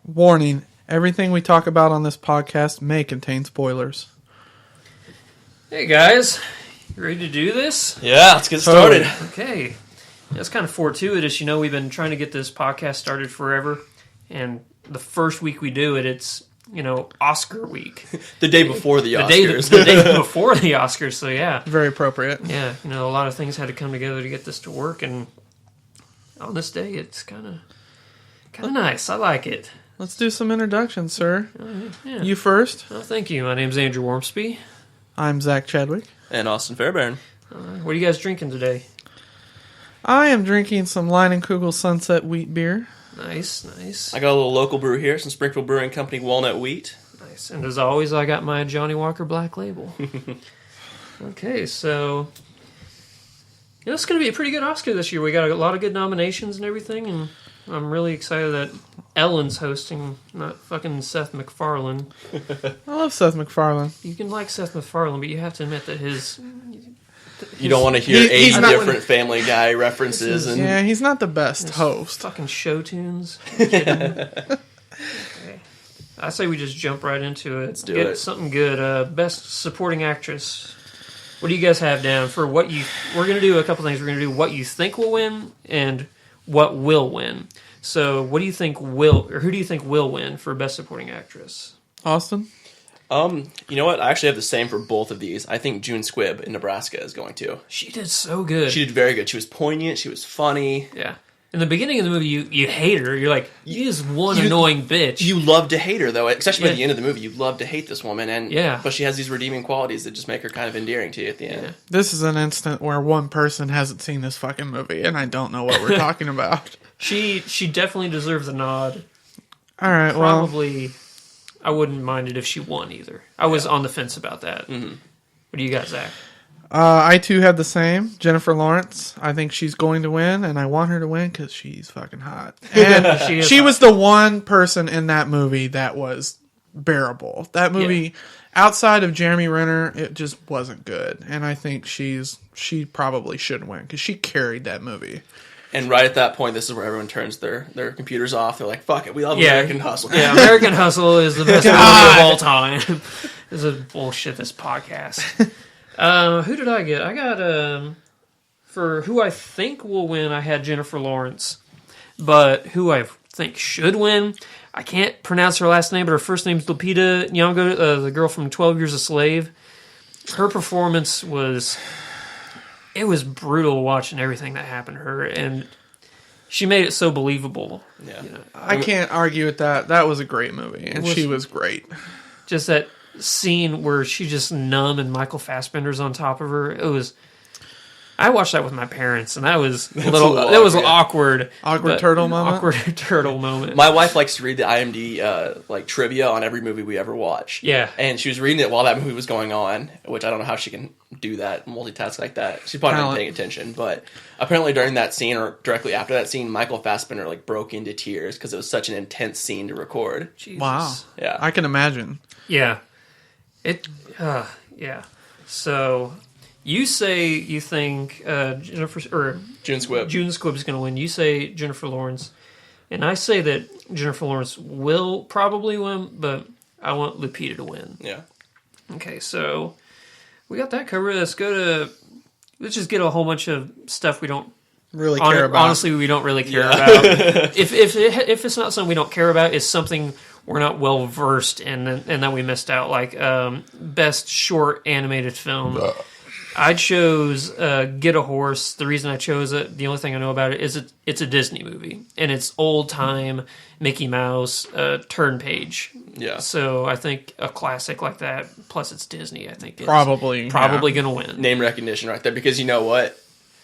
Warning, everything we talk about on this podcast may contain spoilers. Hey guys, you ready to do this? Yeah, let's get started. Okay. That's kind of fortuitous. We've been trying to get this podcast started forever, and the first week we do it, it's, Oscar week. The day before the Oscars. The day before the Oscars, so yeah. Very appropriate. Yeah, a lot of things had to come together to get this to work, and on this day, it's kind of nice. I like it. Let's do some introductions, sir. Yeah. You first. Oh, thank you. My name's Andrew Wormsby. I'm Zach Chadwick. And Austin Fairbairn. What are you guys drinking today? I am drinking some Leinenkugel Sunset Wheat Beer. Nice. I got a little local brew here, some Springfield Brewing Company Walnut Wheat. Nice. And as always, I got my Johnny Walker Black Label. Okay, so it's going to be a pretty good Oscar this year. We got a lot of good nominations and everything, and I'm really excited that Ellen's hosting, not fucking Seth MacFarlane. I love Seth MacFarlane. You can like Seth MacFarlane, but you have to admit that You don't want to hear he's eight not- different Family Guy references. And Yeah, he's not the best host. fucking show tunes. Okay. I say we just jump right into it. Let's do Get it. something good. Best supporting actress. What do you guys have down for what you... We're going to do a couple things. We're going to do what you think will win and what will win. So what do you think who do you think will win for best supporting actress? Austin? You know what? I actually have the same for both of these. I think June Squibb in Nebraska is going to. She did so good. She did very good. She was poignant. She was funny. Yeah. In the beginning of the movie, you hate her. You're like, you is one annoying bitch. You love to hate her, though. Especially by the end of the movie, you love to hate this woman. And Yeah. But she has these redeeming qualities that just make her kind of endearing to you at the end. Yeah. This is an instant where one person hasn't seen this fucking movie, and I don't know what we're talking about. She definitely deserves a nod. All right, well, Probably, I wouldn't mind it if she won either. I was on the fence about that. Mm-hmm. What do you got, Zach? I too have the same. Jennifer Lawrence. I think she's going to win, and I want her to win because she's fucking hot. And she was the one person in that movie that was bearable. That movie, outside of Jeremy Renner, it just wasn't good. And I think she probably should win because she carried that movie. And right at that point, this is where everyone turns their computers off. They're like, fuck it, we love American Hustle. Yeah, American Hustle is the best movie of all time. This is bullshit, this podcast. Who did I get? I got, for who I think will win, I had Jennifer Lawrence. But who I think should win, I can't pronounce her last name, but her first name is Lupita Nyong'o, the girl from 12 Years a Slave. Her performance was... It was brutal watching everything that happened to her, and she made it so believable. Yeah. I can't argue with that. That was a great movie, and she was great. Just that scene where she's just numb and Michael Fassbender's on top of her. It was... I watched that with my parents, and that was a little awkward. Awkward turtle moment? Awkward turtle moment. My wife likes to read the IMDb trivia on every movie we ever watch. Yeah. And she was reading it while that movie was going on, which I don't know how she can do that, multitask like that. She's probably not paying attention, but apparently during that scene or directly after that scene, Michael Fassbender broke into tears because it was such an intense scene to record. Jesus. Wow. Yeah. I can imagine. Yeah. Yeah. So... You say you think June Squibb is going to win. You say Jennifer Lawrence. And I say that Jennifer Lawrence will probably win, but I want Lupita to win. Yeah. Okay, so we got that covered. Let's just get a whole bunch of stuff we don't really care about. Honestly, we don't really care about. If it's not something we don't care about, it's something we're not well versed in and that we missed out, like best short animated film. I chose Get a Horse. The reason I chose it, the only thing I know about it is it's a Disney movie. And it's old-time Mickey Mouse turn page. Yeah. So I think a classic like that, plus it's Disney, I think it's probably going to win. Name recognition right there, because you know what?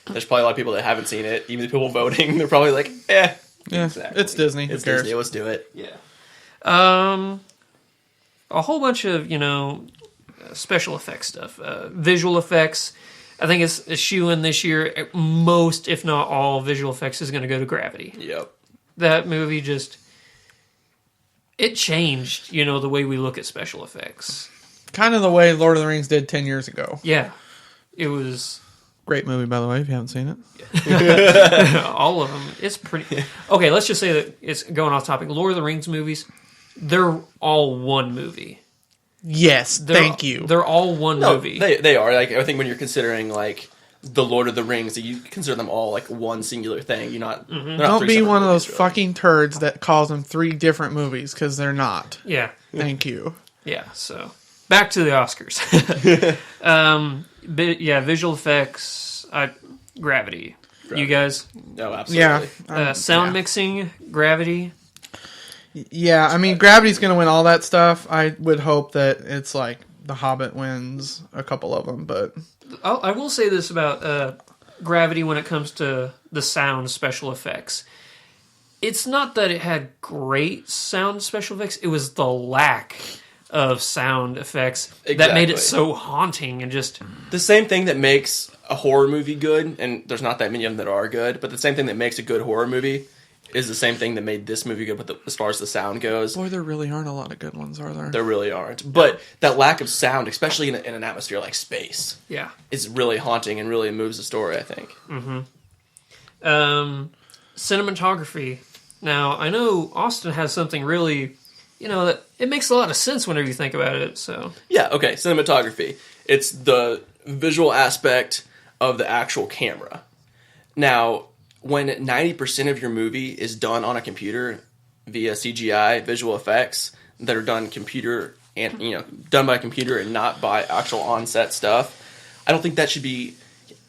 There's probably a lot of people that haven't seen it. Even the people voting, they're probably like, eh. Yeah, exactly. It's Disney. It's Who cares? Disney. Let's do it. Yeah. A whole bunch of, special effects stuff. Visual effects. I think it's a shoe-in this year. Most, if not all, visual effects is going to go to Gravity. Yep. That movie just... It changed, the way we look at special effects. Kind of the way Lord of the Rings did 10 years ago. Yeah. It was Great movie, by the way, if you haven't seen it. All of them. It's pretty... Okay, let's just say that it's going off topic. Lord of the Rings movies, they're all one movie. Yes, thank you. They're all one movie. They are. Like, I think when you're considering, like, the Lord of the Rings, you consider them all, like, one singular thing. You're not... Mm-hmm. Don't be one of those fucking turds that calls them 3 different movies, because they're not. Yeah. Thank you. Yeah, so... Back to the Oscars. Visual effects, Gravity. You guys? No, absolutely. Yeah. Sound mixing, Gravity. Yeah, I mean, Gravity's going to win all that stuff. I would hope that it's like The Hobbit wins a couple of them, but... I will say this about Gravity when it comes to the sound special effects. It's not that it had great sound special effects, it was the lack of sound effects that made it so haunting and just... The same thing that makes a horror movie good, and there's not that many of them that are good, but the same thing that makes a good horror movie is the same thing that made this movie good as far as the sound goes. Boy, there really aren't a lot of good ones, are there? There really aren't. But that lack of sound, especially in an atmosphere like space, is really haunting and really moves the story, I think. Mm-hmm. Cinematography. Now, I know Austin has something really... that it makes a lot of sense whenever you think about it, so... Yeah, okay, cinematography. It's the visual aspect of the actual camera. Now, when 90% of your movie is done on a computer via CGI, visual effects, that are done computer and, done by computer and not by actual on-set stuff, I don't think that should be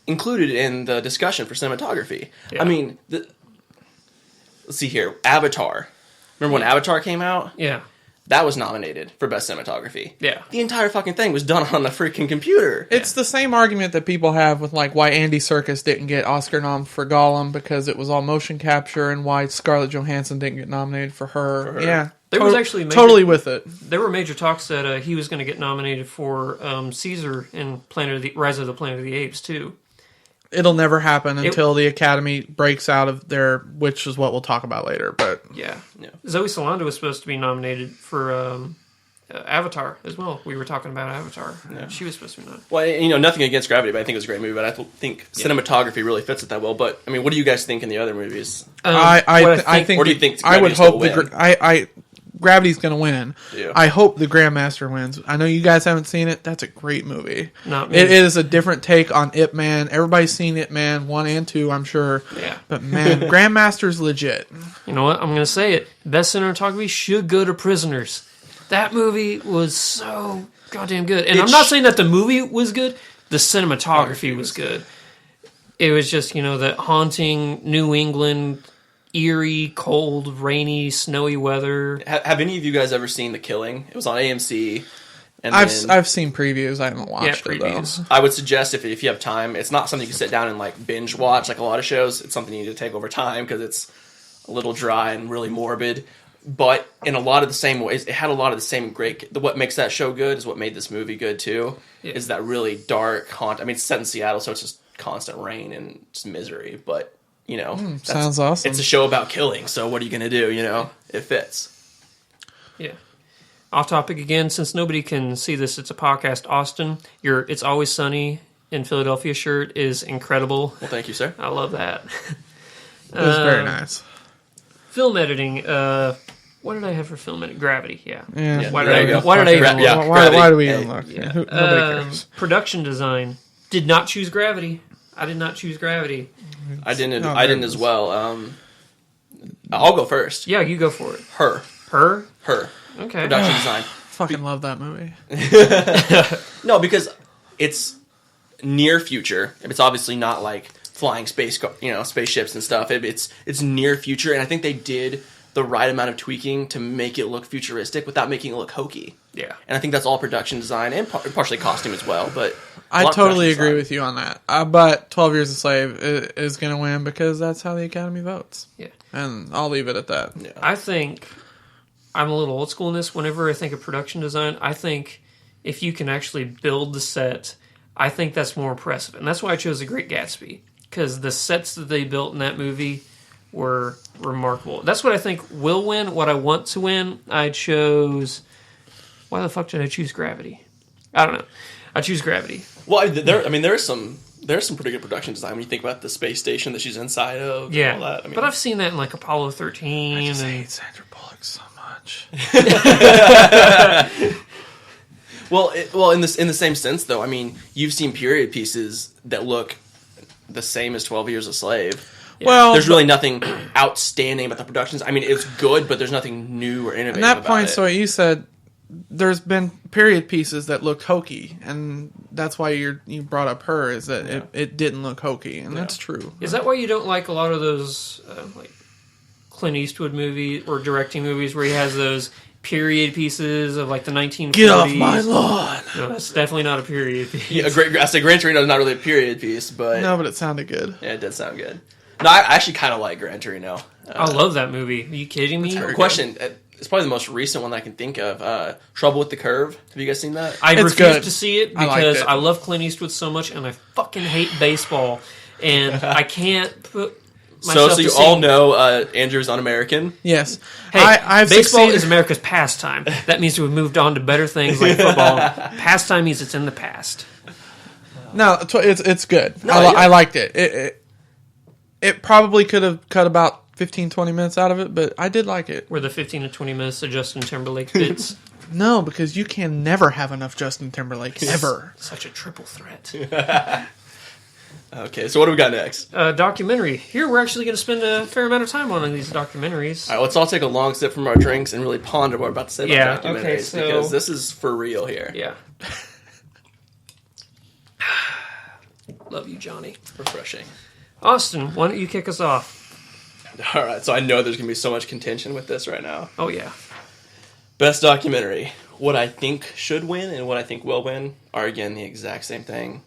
included in the discussion for cinematography. Yeah. I mean, let's see here, Avatar. Remember when Avatar came out? Yeah. That was nominated for Best Cinematography. Yeah. The entire fucking thing was done on the freaking computer. It's the same argument that people have with, like, why Andy Serkis didn't get Oscar nom for Gollum because it was all motion capture, and why Scarlett Johansson didn't get nominated for her. Yeah. There was actually totally with it. There were major talks that he was going to get nominated for Caesar in Rise of the Planet of the Apes, too. It'll never happen until the Academy breaks out of which is what we'll talk about later. But yeah. Zoe Saldana was supposed to be nominated for Avatar as well. We were talking about Avatar. Yeah. She was supposed to be nominated. Well, nothing against Gravity, but I think it was a great movie. But I think cinematography really fits it that well. But I mean, what do you guys think in the other movies? I think. Or do you think I would hope Gravity's going to win. Yeah. I hope the Grandmaster wins. I know you guys haven't seen it. That's a great movie. Not me. It is a different take on Ip Man. Everybody's seen Ip Man 1 and 2, I'm sure. Yeah. But man, Grandmaster's legit. You know what? I'm going to say it. Best cinematography should go to Prisoners. That movie was so goddamn good. And I'm not saying that the movie was good. The cinematography was good. It was just, that haunting New England... eerie, cold, rainy, snowy weather. Have any of you guys ever seen The Killing? It was on AMC. And I've seen previews. I haven't watched it, though. I would suggest, if you have time, it's not something you can sit down and like binge watch like a lot of shows. It's something you need to take over time because it's a little dry and really morbid. But in a lot of the same ways, it had a lot of the same great... What makes that show good is what made this movie good, too, is that really dark haunt. I mean, it's set in Seattle, so it's just constant rain and just misery, but... sounds awesome. It's a show about killing, so what are you going to do? It fits. Yeah. Off topic again, since nobody can see this, it's a podcast. Austin, your It's Always Sunny in Philadelphia shirt is incredible. Well, thank you, sir. I love that. It was very nice. Film editing. What did I have for film editing? Gravity, yeah. Why do we even look? Yeah. Nobody cares. Production design. Did not choose Gravity. I did not choose Gravity. I didn't as well. I'll go first. Yeah, you go for it. Her. Okay. Production design. Fucking love that movie. No, because it's near future. It's obviously not like flying spaceships and stuff. It's near future, and I think they did the right amount of tweaking to make it look futuristic without making it look hokey. Yeah. And I think that's all production design and partially costume as well, but... I totally agree with you on that. But 12 Years a Slave is going to win because that's how the Academy votes. Yeah. And I'll leave it at that. Yeah. I think I'm a little old school in this. Whenever I think of production design, I think if you can actually build the set, I think that's more impressive. And that's why I chose The Great Gatsby. Because the sets that they built in that movie were remarkable. That's what I think will win. What I want to win, I chose... Why the fuck did I choose Gravity? I don't know. I choose Gravity. Well, there is some There's some pretty good production design when you think about the space station that she's inside of. And Yeah, all that. I mean, but I've seen that in like Apollo 13. I just and hate Sandra Bullock so much. well, in the same sense though, I mean, you've seen period pieces that look the same as 12 Years a Slave. Yeah. Well, There's really nothing outstanding about the productions. I mean, it's good, but there's nothing new or innovative. and that about points it. to what you said. There's been period pieces that looked hokey, and that's why you brought up her. Is that it didn't look hokey, and that's true. Is that why you don't like a lot of those like Clint Eastwood movies or directing movies where he has those period pieces of like the 1940s? Get off my lawn! No, that's definitely not a period piece. Yeah, I say Gran Torino is not really a period piece, but No, but it sounded good. yeah, it did sound good. No, I actually kind of like Gran Torino. I love that movie. Are you kidding me? Question: it's probably the most recent one that I can think of. Trouble with the Curve. Have you guys seen that? I It's refuse good. to see it I liked because it. I love Clint Eastwood so much, and I fucking hate baseball, and I can't put myself So to you see. all know Andrew's Un-American. Yes, Hey, I've baseball succeeded. is America's pastime. That means we've moved on to better things like football. Pastime means it's in the past. No, it's good. No, I liked it. It probably could have cut about 15, 20 minutes out of it, but I did like it. Where the 15 to 20 minutes of Justin Timberlake fits. No, because you can never have enough Justin Timberlake ever. Such a triple threat. Okay, so what do we got next? Documentary. Here we're actually going to spend a fair amount of time on these documentaries. All right, let's all take a long sip from our drinks and really ponder what we're about to say Yeah, about documentaries, okay, so- because this is for real here. Yeah. Love you, Johnny. Refreshing. Austin, why don't you kick us off? All right, so I know there's going to be so much contention with this right now. Oh, yeah. Best documentary. What I think should win and what I think will win are, again, the exact same thing.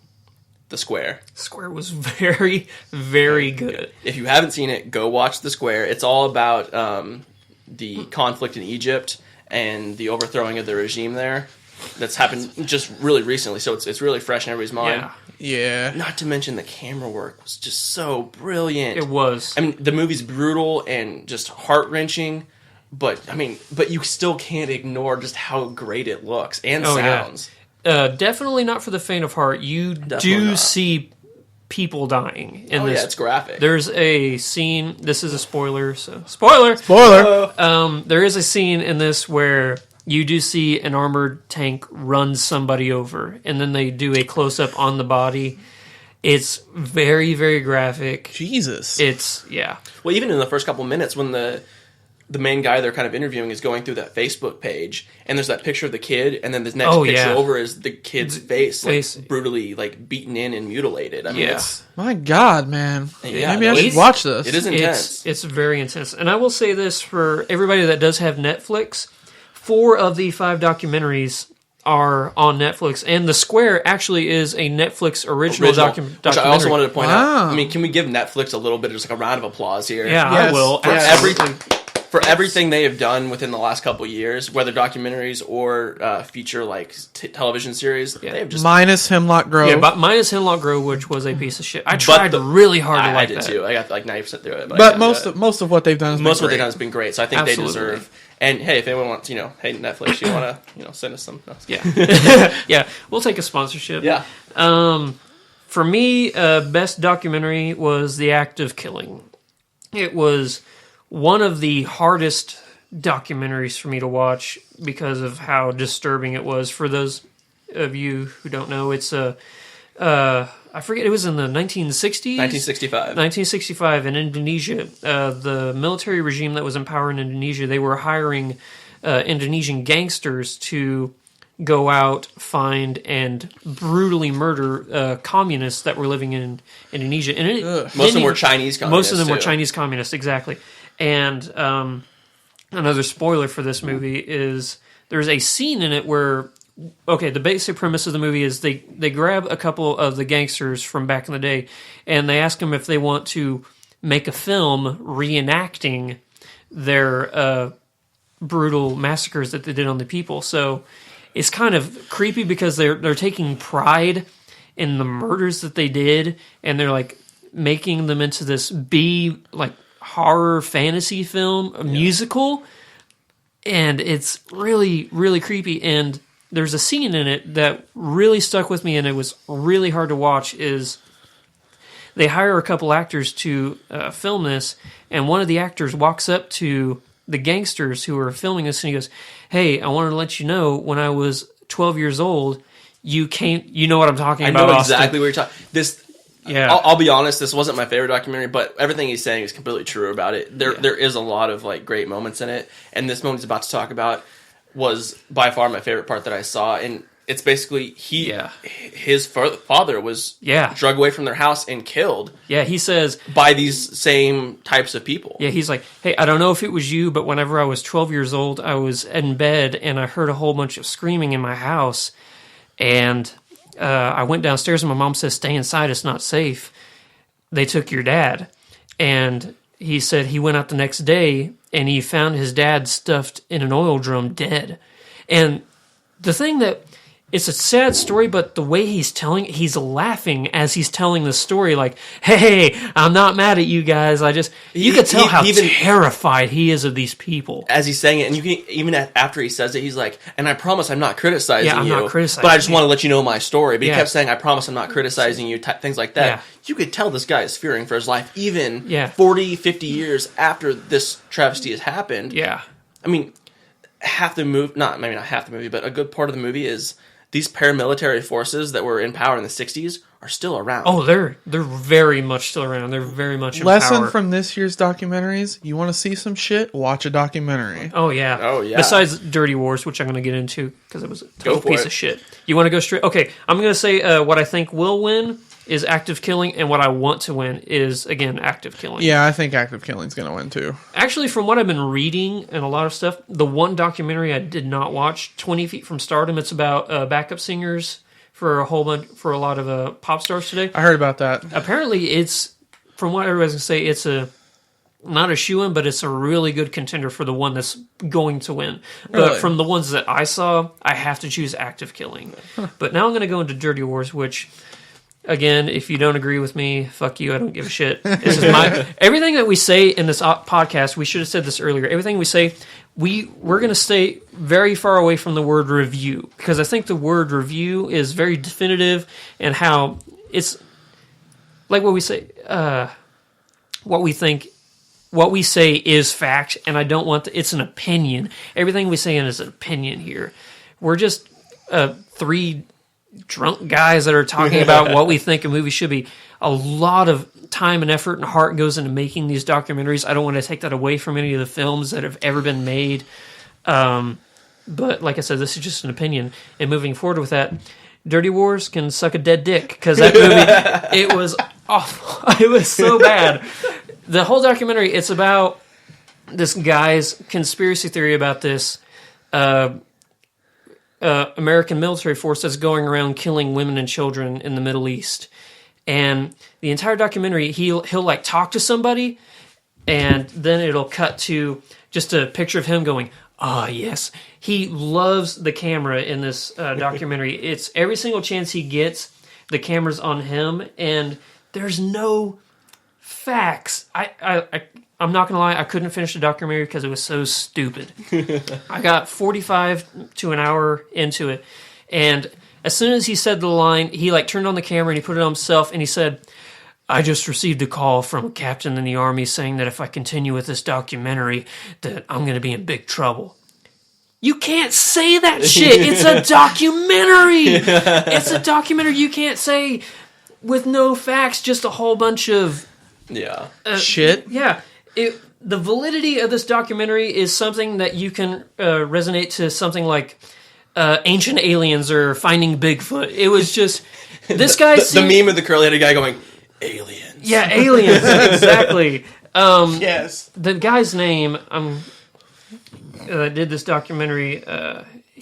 The Square. Square was very, very good. If you haven't seen it, go watch The Square. It's all about the conflict in Egypt and the overthrowing of the regime there. That's happened just really recently, so it's really fresh in everybody's mind. Yeah, Yeah. Not to mention the camera work was just so brilliant. it was. I mean, the movie's brutal and just heart-wrenching, but you still can't ignore just how great it looks and Oh, yeah. sounds. Definitely not for the faint of heart. You Definitely do not. see people dying in Oh this. yeah, it's graphic. There's a scene. This is a spoiler. So spoiler. Spoiler. There is a scene in this where you do see an armored tank run somebody over, and then they do a close up on the body. It's very, very graphic. Jesus. Yeah. Well, even in the first couple minutes when the main guy they're kind of interviewing is going through that Facebook page, and there's that picture of the kid, and then the next picture yeah. over is the kid's face, Face. like brutally like beaten in and mutilated. I mean, Yeah. it's My God, man. Yeah, Maybe no, I should it's- watch this. it is intense. It's very intense. And I will say this for everybody that does have Netflix, 4 of the 5 documentaries are on Netflix, and The Square actually is a Netflix original which documentary. I also wanted to point Wow. out. I mean, can we give Netflix a little bit of just like a round of applause here? Yeah, Yes. I will. For Absolutely. everything they have done within the last couple of years, whether documentaries or feature like television series, they have just. Minus Hemlock Grove. Yeah, but minus Hemlock Grove, which was a piece of shit. I tried really hard to I like did that. too. I got like 90% through it. But I most of what they've done is most of what great. they've done has been great. So I think Absolutely. they deserve. And hey, if anyone wants, hey Netflix, you want to, send us some. Yeah, yeah. We'll take a sponsorship. Yeah. For me, best documentary was The Act of Killing. It was one of the hardest documentaries for me to watch because of how disturbing it was. For those of you who don't know, it's I forget, it was in the 1960s? 1965. 1965 in Indonesia. The military regime that was in power in Indonesia, they were hiring Indonesian gangsters to go out, find, and brutally murder communists that were living in Indonesia. And Most of them were Chinese communists. Most of them were too. Chinese communists, exactly. And another spoiler for this movie is there's a scene in it where, okay, the basic premise of the movie is they grab a couple of the gangsters from back in the day, and they ask them if they want to make a film reenacting their brutal massacres that they did on the people. So it's kind of creepy because they're taking pride in the murders that they did, and they're like making them into this like horror fantasy film, a musical, and it's really, really creepy. And there's a scene in it that really stuck with me, and it was really hard to watch. Is they hire a couple actors to film this, and one of the actors walks up to the gangsters who are filming this, and he goes, "Hey, I wanted to let you know when I was 12 years old, you know what I'm talking about." I know exactly what you're talking. Yeah, I'll be honest. This wasn't my favorite documentary, but everything he's saying is completely true about it. There is a lot of like great moments in it, and this moment he's about to talk about was by far my favorite part that I saw. And it's basically his father was drug away from their house and killed. Yeah, he says by these same types of people. Yeah, he's like, "Hey, I don't know if it was you, but whenever I was 12 years old, I was in bed and I heard a whole bunch of screaming in my house, and I went downstairs and my mom says, 'Stay inside, it's not safe.' They took your dad." And he said he went out the next day and he found his dad stuffed in an oil drum dead. And the thing that, it's a sad story, but the way he's laughing as he's telling the story, like, "Hey, I'm not mad at you guys. You could tell how terrified he is of these people." As he's saying it, and you can, even after he says it, he's like, "And I promise I'm not criticizing you. I'm not criticizing but I just want to let you know my story." But he kept saying, "I promise I'm not criticizing you," things like that. Yeah. You could tell this guy is fearing for his life, even 40, 50 years after this travesty has happened. Yeah. I mean, half the movie, maybe not half the movie, but a good part of the movie is these paramilitary forces that were in power in the 60s are still around. Oh, they're very much still around. They're very much in Lesson power. from this year's documentaries, you want to see some shit, watch a documentary. Oh, yeah. Oh, yeah. Besides Dirty Wars, which I'm going to get into because it was a total piece of shit. You want to go straight? Okay, I'm going to say what I think will win is active killing, and what I want to win is, again, active killing. Yeah, I think active killing's going to win, too. Actually, from what I've been reading and a lot of stuff, the one documentary I did not watch, 20 Feet from Stardom, it's about backup singers for a lot of pop stars today. I heard about that. Apparently, it's, from what everybody's going to say, it's not a shoo-in, but it's a really good contender for the one that's going to win. But from the ones that I saw, I have to choose active killing. But now I'm going to go into Dirty Wars, which, again, if you don't agree with me, fuck you, I don't give a shit. This is everything that we say in this podcast, we should have said this earlier, everything we say, we're going to stay very far away from the word review, because I think the word review is very definitive, and how it's like what we say, what we say is fact, and I don't want it's an opinion. Everything we say is an opinion here. We're just three drunk guys that are talking about what we think a movie should be. A lot of time and effort and heart goes into making these documentaries. I don't want to take that away from any of the films that have ever been made. But like I said, this is just an opinion. And moving forward with that, Dirty Wars can suck a dead dick, because that movie, it was awful. It was so bad. The whole documentary, it's about this guy's conspiracy theory about this American military force that's going around killing women and children in the Middle East. And the entire documentary, he'll like talk to somebody, and then it'll cut to just a picture of him going, "Ah, yes." He loves the camera in this documentary. It's every single chance he gets, the camera's on him, and there's no facts. I'm not gonna lie, I couldn't finish the documentary because it was so stupid. I got 45 to an hour into it, and as soon as he said the line, he like turned on the camera and he put it on himself, and he said, "I just received a call from a captain in the army saying that if I continue with this documentary, that I'm gonna be in big trouble." You can't say that shit. It's a documentary. It's a documentary. You can't say with no facts, just a whole bunch of shit. Yeah. The validity of this documentary is something that you can resonate to something like Ancient Aliens or Finding Bigfoot. It was just this guy. the meme of the curly-headed guy going, "Aliens." Yeah, aliens. Exactly. Yes. The guy's name. Did this documentary.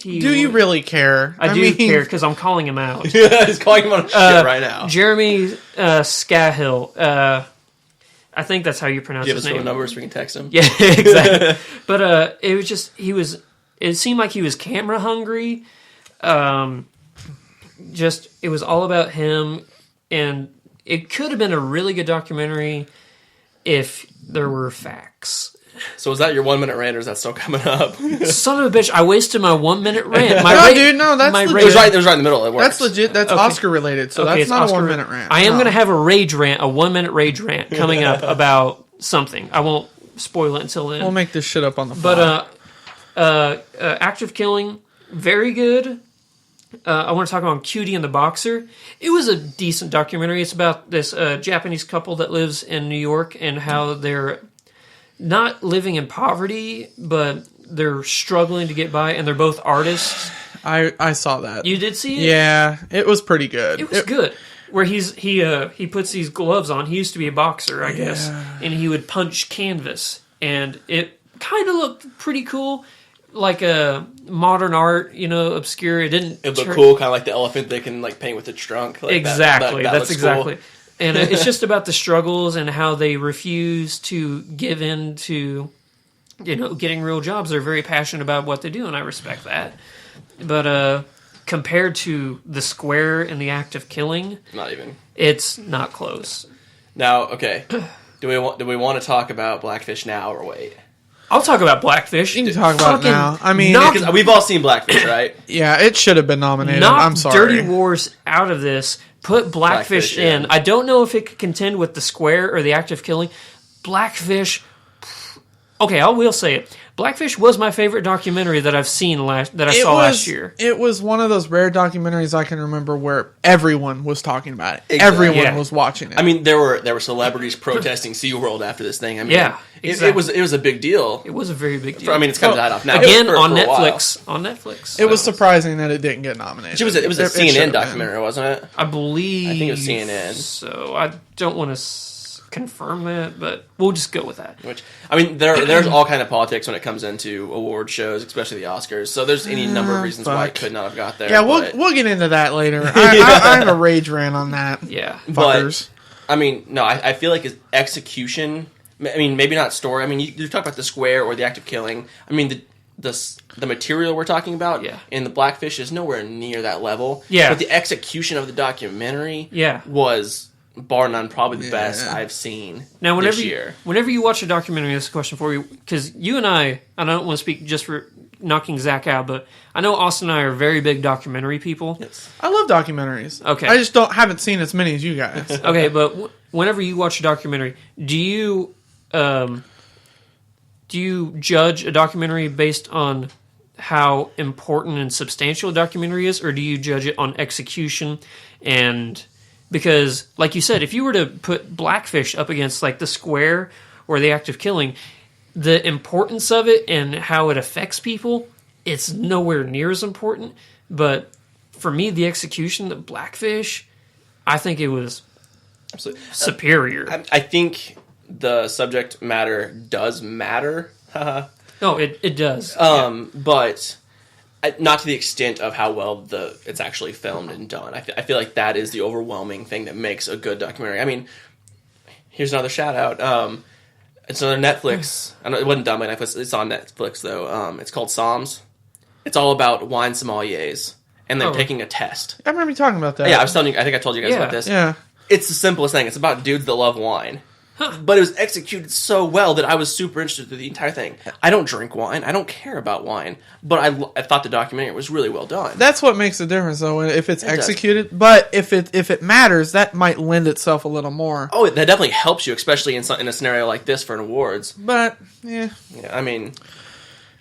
Do you really care? I do care because I'm calling him out. He's calling him out shit right now. Jeremy Scahill. I think that's how you pronounce his name. Give us phone numbers so we can text him. Yeah, exactly. But it was just it seemed like he was camera hungry. It was all about him, and it could have been a really good documentary if there were facts. So is that your 1 minute rant, or is that still coming up? Son of a bitch! I wasted my 1 minute rant. No, that's legit. It was right in the middle. It works. That's legit. That's Okay. Oscar related, so Okay, that's it's not Oscar a 1 minute rant. I am going to have a rage rant, a 1 minute rage rant coming up about something. I won't spoil it until then. We'll make this shit up on the fly. But Active Killing, very good. I want to talk about Cutie and the Boxer. It was a decent documentary. It's about this Japanese couple that lives in New York and how they're not living in poverty, but they're struggling to get by, and they're both artists. I saw that. You did see it? Yeah, it was pretty good. It was good. Where he puts these gloves on. He used to be a boxer, I guess, and he would punch canvas, and it kind of looked pretty cool, like a modern art, obscure. It looked cool, kind of like the elephant they can like paint with its trunk. Like exactly, that that's exactly. Cool. And it's just about the struggles and how they refuse to give in to, getting real jobs. They're very passionate about what they do, and I respect that. But compared to the Square and the Act of Killing, not even. It's not close. Now, okay, do we want to talk about Blackfish now or wait? I'll talk about Blackfish. You can talk about it now. I mean, because we've all seen Blackfish, right? Yeah, it should have been nominated. Knock I'm sorry. Dirty Wars out of this. Put Blackfish in. Yeah. I don't know if it could contend with the Square or the Act of Killing. Blackfish. Okay, I will say it. Blackfish was my favorite documentary that I've seen that I saw last year. It was one of those rare documentaries I can remember where everyone was talking about it. Exactly. Everyone was watching it. I mean, there were celebrities protesting SeaWorld after this thing. I mean, yeah, exactly. it was a big deal. It was a very big deal. I mean, it's kind of died off now. Again, on Netflix. On Netflix. It was surprising that it didn't get nominated. It was a CNN documentary, wasn't it? I believe. I think it was CNN. So I don't want to confirm that, but we'll just go with that. Which, I mean, there's all kind of politics when it comes into award shows, especially the Oscars. So there's any number of reasons why it could not have got there. Yeah, we'll get into that later. I have a rage rant on that. Yeah, fuckers. But, I mean, no, I feel like his execution. I mean, maybe not story. I mean, you talk about the Square or the Act of Killing. I mean, the material we're talking about in the Blackfish is nowhere near that level. Yeah, but the execution of the documentary was, bar none, probably the best I've seen now, this year. Whenever you watch a documentary, this is a question for you, because you and I don't want to speak just for knocking Zach out, but I know Austin and I are very big documentary people. Yes. I love documentaries. Okay. I just haven't seen as many as you guys. Okay, but whenever you watch a documentary, do you judge a documentary based on how important and substantial a documentary is, or do you judge it on execution? And because, like you said, if you were to put Blackfish up against like the Square or the Act of Killing, the importance of it and how it affects people, it's nowhere near as important. But for me, the execution, the Blackfish, I think it was absolutely superior. I think the subject matter does matter. No, it does. But not to the extent of how well it's actually filmed and done. I feel like that is the overwhelming thing that makes a good documentary. I mean, here's another shout out. It's another Netflix. I know it wasn't done by Netflix. It's on Netflix though. It's called Psalms. It's all about wine sommeliers and they're taking a test. I remember you talking about that. Yeah, I was telling you. I think I told you guys about this. Yeah. It's the simplest thing. It's about dudes that love wine. But it was executed so well that I was super interested in the entire thing. I don't drink wine. I don't care about wine. But I thought the documentary was really well done. That's what makes the difference, though, if it's executed. Does. But if it matters, that might lend itself a little more. Oh, that definitely helps you, especially in a scenario like this for an awards. But yeah, I mean,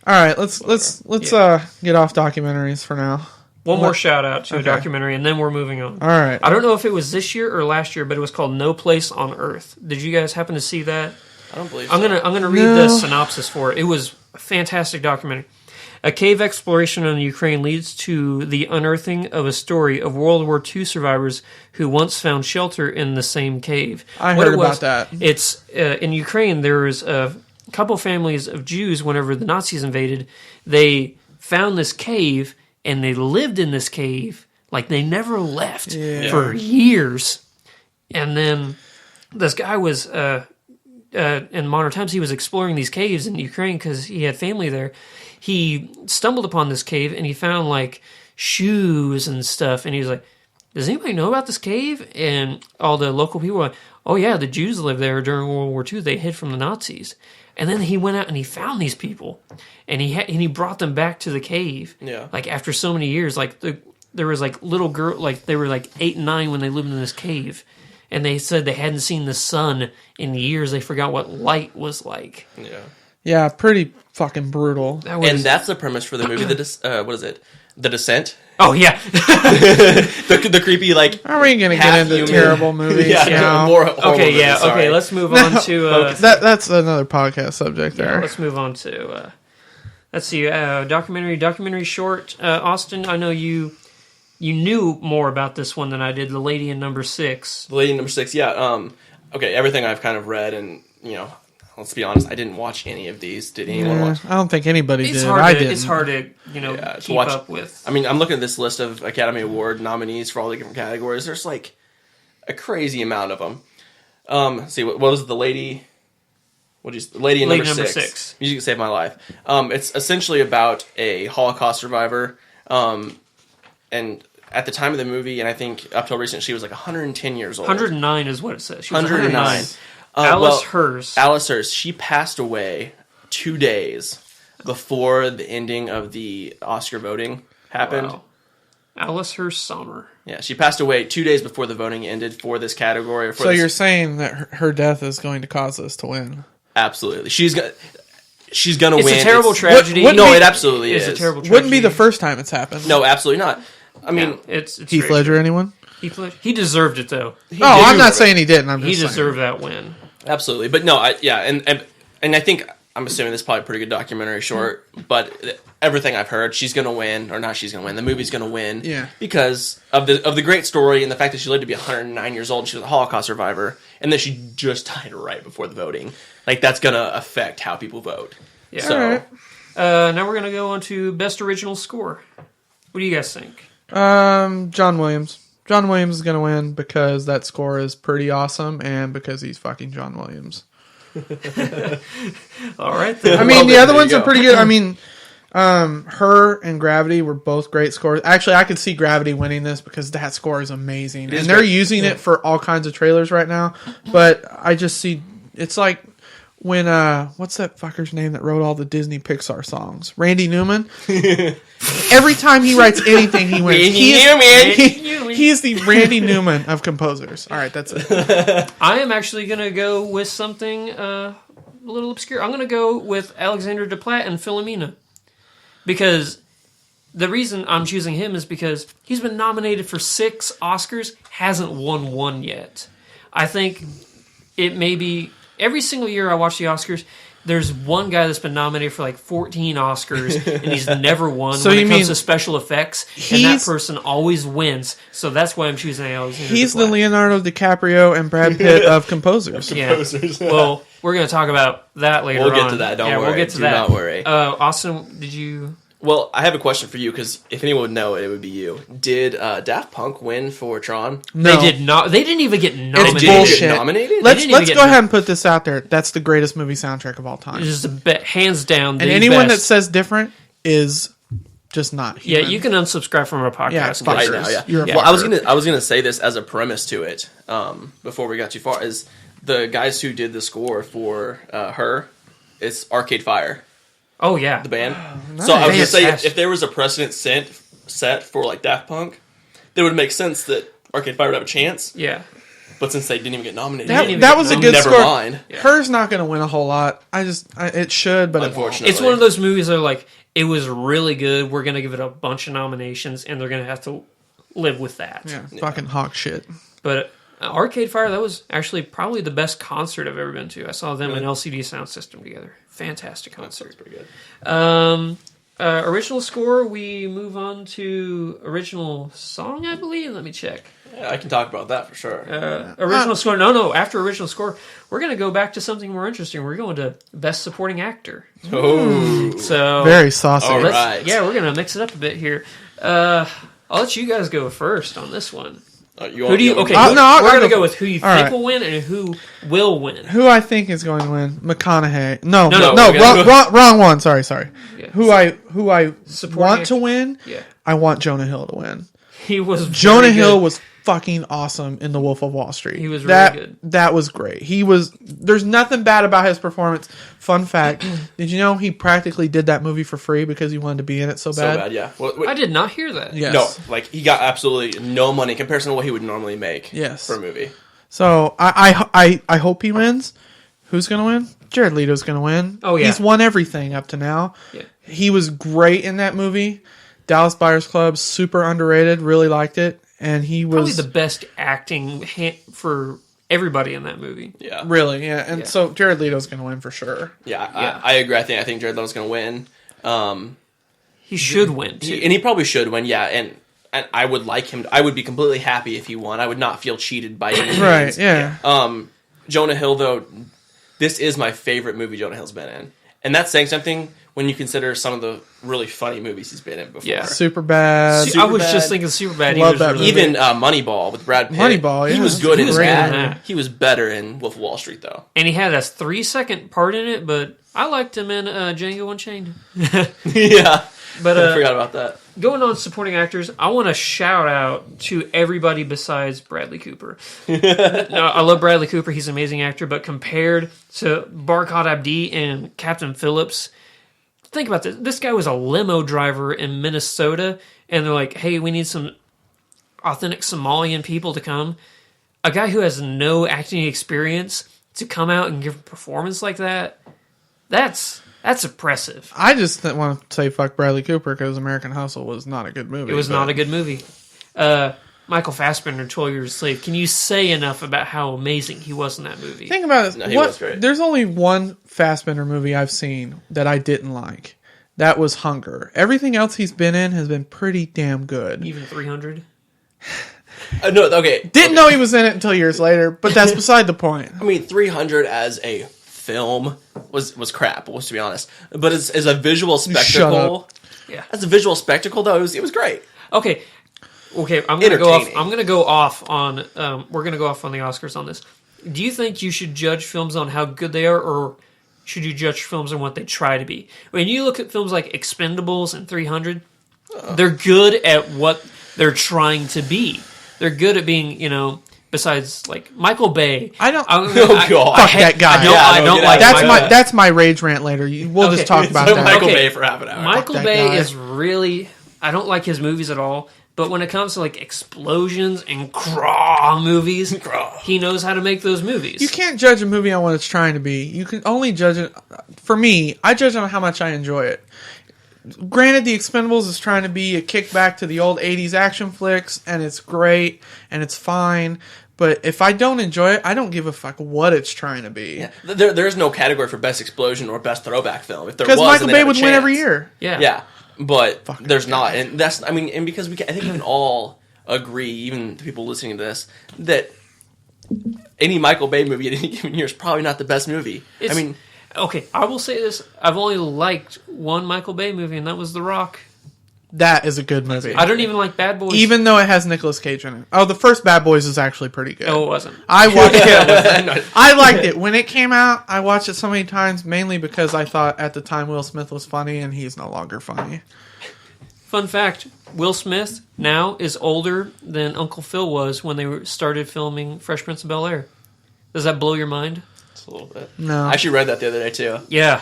all right. Let's get off documentaries for now. One more shout out to a documentary, and then we're moving on. All right. I don't know if it was this year or last year, but it was called No Place on Earth. Did you guys happen to see that? I don't believe. I'm gonna read the synopsis for it. It was a fantastic documentary. A cave exploration in Ukraine leads to the unearthing of a story of World War II survivors who once found shelter in the same cave. I heard about that. It's in Ukraine. There was a couple families of Jews. Whenever the Nazis invaded, they found this cave. And they lived in this cave, like they never left for years. And then this guy was, in modern times, he was exploring these caves in Ukraine because he had family there. He stumbled upon this cave and he found like shoes and stuff. And he was like, does anybody know about this cave? And all the local people were like, oh yeah, the Jews lived there during World War II. They hid from the Nazis. And then he went out and he found these people, and he brought them back to the cave. Yeah. Like after so many years, like there was like little girl, like they were like 8 and 9 when they lived in this cave, and they said they hadn't seen the sun in years. They forgot what light was like. Yeah. Yeah, pretty fucking brutal. And that's the premise for the movie. What is it? The Descent. Oh yeah, the creepy like. Are we gonna get into human. terrible movies? Yeah, more horror okay, movies, yeah, sorry. okay. Let's move on to that's another podcast subject yeah, there. let's move on to let's see, documentary short. Austin, I know you knew more about this one than I did. The Lady in Number 6. The Lady in Number 6, yeah. Okay, everything I've kind of read, and let's be honest, I didn't watch any of these. Did anyone watch? I don't think anybody It's did. hard I to, didn't. It's hard to keep watch, up with. I mean, I'm looking at this list of Academy Award nominees for all the different categories. There's like a crazy amount of them. See, what was the Lady? Lady in Number 6. Music Saved My Life. It's essentially about a Holocaust survivor. And at the time of the movie, and I think up till recent, she was like 110 years old. 109 is what it says. She was 109. Alice Hurst. Alice Hurst. She passed away 2 days before the ending of the Oscar voting happened. Wow. Alice Hurst Sommer. Yeah, she passed away 2 days before the voting ended for this category. So you're saying that her death is going to cause us to win? Absolutely. She's gonna win. It's a terrible tragedy. No, it absolutely is. It's a terrible tragedy. Wouldn't be the first time it's happened. No, absolutely not. I mean, it's Heath Ledger, anyone? Heath Ledger. He deserved it though. I'm not saying he didn't. I'm just He saying. deserved that win. Absolutely, but no, and I think I'm assuming this is probably a pretty good documentary short. But everything I've heard, she's gonna win, or not? She's gonna win. The movie's gonna win, yeah, because of the great story and the fact that she lived to be 109 years old. And she was a Holocaust survivor, and then she just died right before the voting. Like that's gonna affect how people vote. Yeah. So right. Now we're gonna go on to best original score. What do you guys think? John Williams. John Williams is going to win because that score is pretty awesome and because he's fucking John Williams. All right, then. I mean, the other ones are pretty good. I mean, Her and Gravity were both great scores. Actually, I could see Gravity winning this because that score is amazing. And they're using it for all kinds of trailers right now. But I just see, it's like when, what's that fucker's name that wrote all the Disney Pixar songs? Randy Newman. Every time he writes anything, he wins. He is the Randy Newman of composers. All right, that's it. I am actually going to go with something a little obscure. I'm going to go with Alexander Desplat and Philomena. Because the reason I'm choosing him is because he's been nominated for 6 Oscars, hasn't won one yet. I think it may be... Every single year I watch the Oscars, there's one guy that's been nominated for like 14 Oscars, and he's never won when it comes to special effects, and that person always wins. So that's why I'm choosing Alexander He's Desplat. the Leonardo DiCaprio and Brad Pitt of composers. Yeah. Well, we're going to talk about that later on. We'll get to that, don't worry. We'll get to Do that. not worry. Austin, did you... Well, I have a question for you, because if anyone would know it would be you. Did Daft Punk win for Tron? No. They did not. They didn't even get nominated. It's bullshit. Get nominated? Let's go ahead and put this out there. That's the greatest movie soundtrack of all time. It's just hands down the and anyone best. that says different is just not human. Yeah, you can unsubscribe from our podcast. fuck Right yours. now, yeah. You're a Well, I fucker. was gonna say this as a premise to it before we got too far. Is the guys who did the score for Her? It's Arcade Fire. Oh yeah, The band. nice. So I was gonna say, Fantastic. if there was a precedent set for like Daft Punk, it would make sense that Arcade Fire would have a chance. yeah. But since they didn't even get nominated, That was a good never score. mind. Yeah. Her's not going to win a whole lot. It should, but Unfortunately. It's one of those movies that are like, it was really good. We're gonna give it a bunch of nominations, and they're gonna have to live with that. it won't. Yeah, fucking hawk shit. But Arcade Fire, that was actually probably the best concert I've ever been to. I saw them and LCD Sound System together. Fantastic concert. That's pretty good. Original score, we move on to original song, I believe. Let me check. Yeah, I can talk about that for sure. Original score. No. After original score, we're going to go back to something more interesting. We're going to Best Supporting Actor. Oh, So Very saucy. All let's- right. Yeah, we're going to mix it up a bit here. I'll let you guys go first on this one. Who do you? Okay, No, I'll we're going to go go with who you All think right. will win and who will win. Who I think is going to win? McConaughey. No, we're gonna wrong one. Sorry. Yeah. Who I Supporting want actor. to win? Yeah. I want Jonah Hill to win. He was Jonah very Hill good. was fucking awesome in The Wolf of Wall Street. He was really good. That was great. There's nothing bad about his performance. Fun fact, did you know he practically did that movie for free because he wanted to be in it so bad? So bad, yeah. I did not hear that. Yes. No, like he got absolutely no money in comparison to what he would normally make. Yes. For a movie. So I hope he wins. Who's gonna win? Jared Leto's gonna win. Oh, yeah. He's won everything up to now. Yeah. He was great in that movie. Dallas Buyers Club, super underrated. Really liked it, and he Probably was the best acting for everybody in that movie. Yeah. really And Yeah. so Jared Leto's gonna win for sure. Yeah, Yeah. I agree. I think Jared Leto's going to win. He should win too. And he probably should win, yeah. And I would like him. I would be completely happy if he won. I would not feel cheated by any means. Right? Yeah. Jonah Hill, though, this is my favorite movie Jonah Hill's been in. And that's saying something when you consider some of the really funny movies he's been in before. Yeah. Super bad. I was Superbad. just thinking Superbad. Love that movie. Even Moneyball with Brad Pitt. Moneyball, yeah, He was that's good in great that. in that. He was better in Wolf of Wall Street, though. And he had a 3-second part in it, but I liked him in Django Unchained. Yeah. But I forgot about that. going on supporting actors, I want to shout out to everybody besides Bradley Cooper. No, I love Bradley Cooper; he's an amazing actor. But compared to Barkhad Abdi and Captain Phillips, think about this. This guy was a limo driver in Minnesota, and they're like, "Hey, we need some authentic Somalian people to come." A guy who has no acting experience to come out and give a performance like that, that's impressive. I just want to say fuck Bradley Cooper because American Hustle was not a good movie. It was not a good movie. Michael Fassbender, 12 Years a Slave. Can you say enough about how amazing he was in that movie? Think about it. No, he was great. There's only one Fassbender movie I've seen that I didn't like. That was Hunger. Everything else he's been in has been pretty damn good. Even 300? No, okay. Didn't know he was in it until years later, but that's beside the point. I mean, 300 as a film was crap, to be honest. But as a visual spectacle, Yeah. as a visual spectacle, though, it was great. Okay. I'm gonna go off. Entertaining. I'm gonna go off on. We're gonna go off on the Oscars on this. Do you think you should judge films on how good they are, or should you judge films on what they try to be? When you look at films like Expendables and 300, they're good at what they're trying to be. They're good at being, besides like Michael Bay. I don't. God. Fuck that guy. I don't like. That's my rage rant later. We'll Okay. just talk about So that. Michael Okay. Bay for half an hour. Michael that Bay guy. is really. I don't like his movies at all. But when it comes to like explosions and craw movies, he knows how to make those movies. You can't judge a movie on what it's trying to be. You can only judge it. For me, I judge on how much I enjoy it. Granted, The Expendables is trying to be a kickback to the old 80s action flicks, and it's great, and it's fine. But if I don't enjoy it, I don't give a fuck what it's trying to be. Yeah. There's no category for best explosion or best throwback film. If there Because was, Michael then Bay they'd would have a win every chance. year. yeah. Yeah, but Fuck there's that not, and that's. I mean, and because I think we can all agree, even the people listening to this, that any Michael Bay movie at any given year is probably not the best movie. It's- I mean, Okay, I will say this. I've only liked one Michael Bay movie, and that was The Rock. That is a good movie. I don't even like Bad Boys. Even though it has Nicolas Cage in it. Oh, the first Bad Boys is actually pretty good. No, it wasn't. I watched it. I liked it. When it came out, I watched it so many times, mainly because I thought at the time Will Smith was funny, and he's no longer funny. Fun fact, Will Smith now is older than Uncle Phil was when they started filming Fresh Prince of Bel-Air. Does that blow your mind? it's a little bit. No. I actually read that the other day too. Yeah.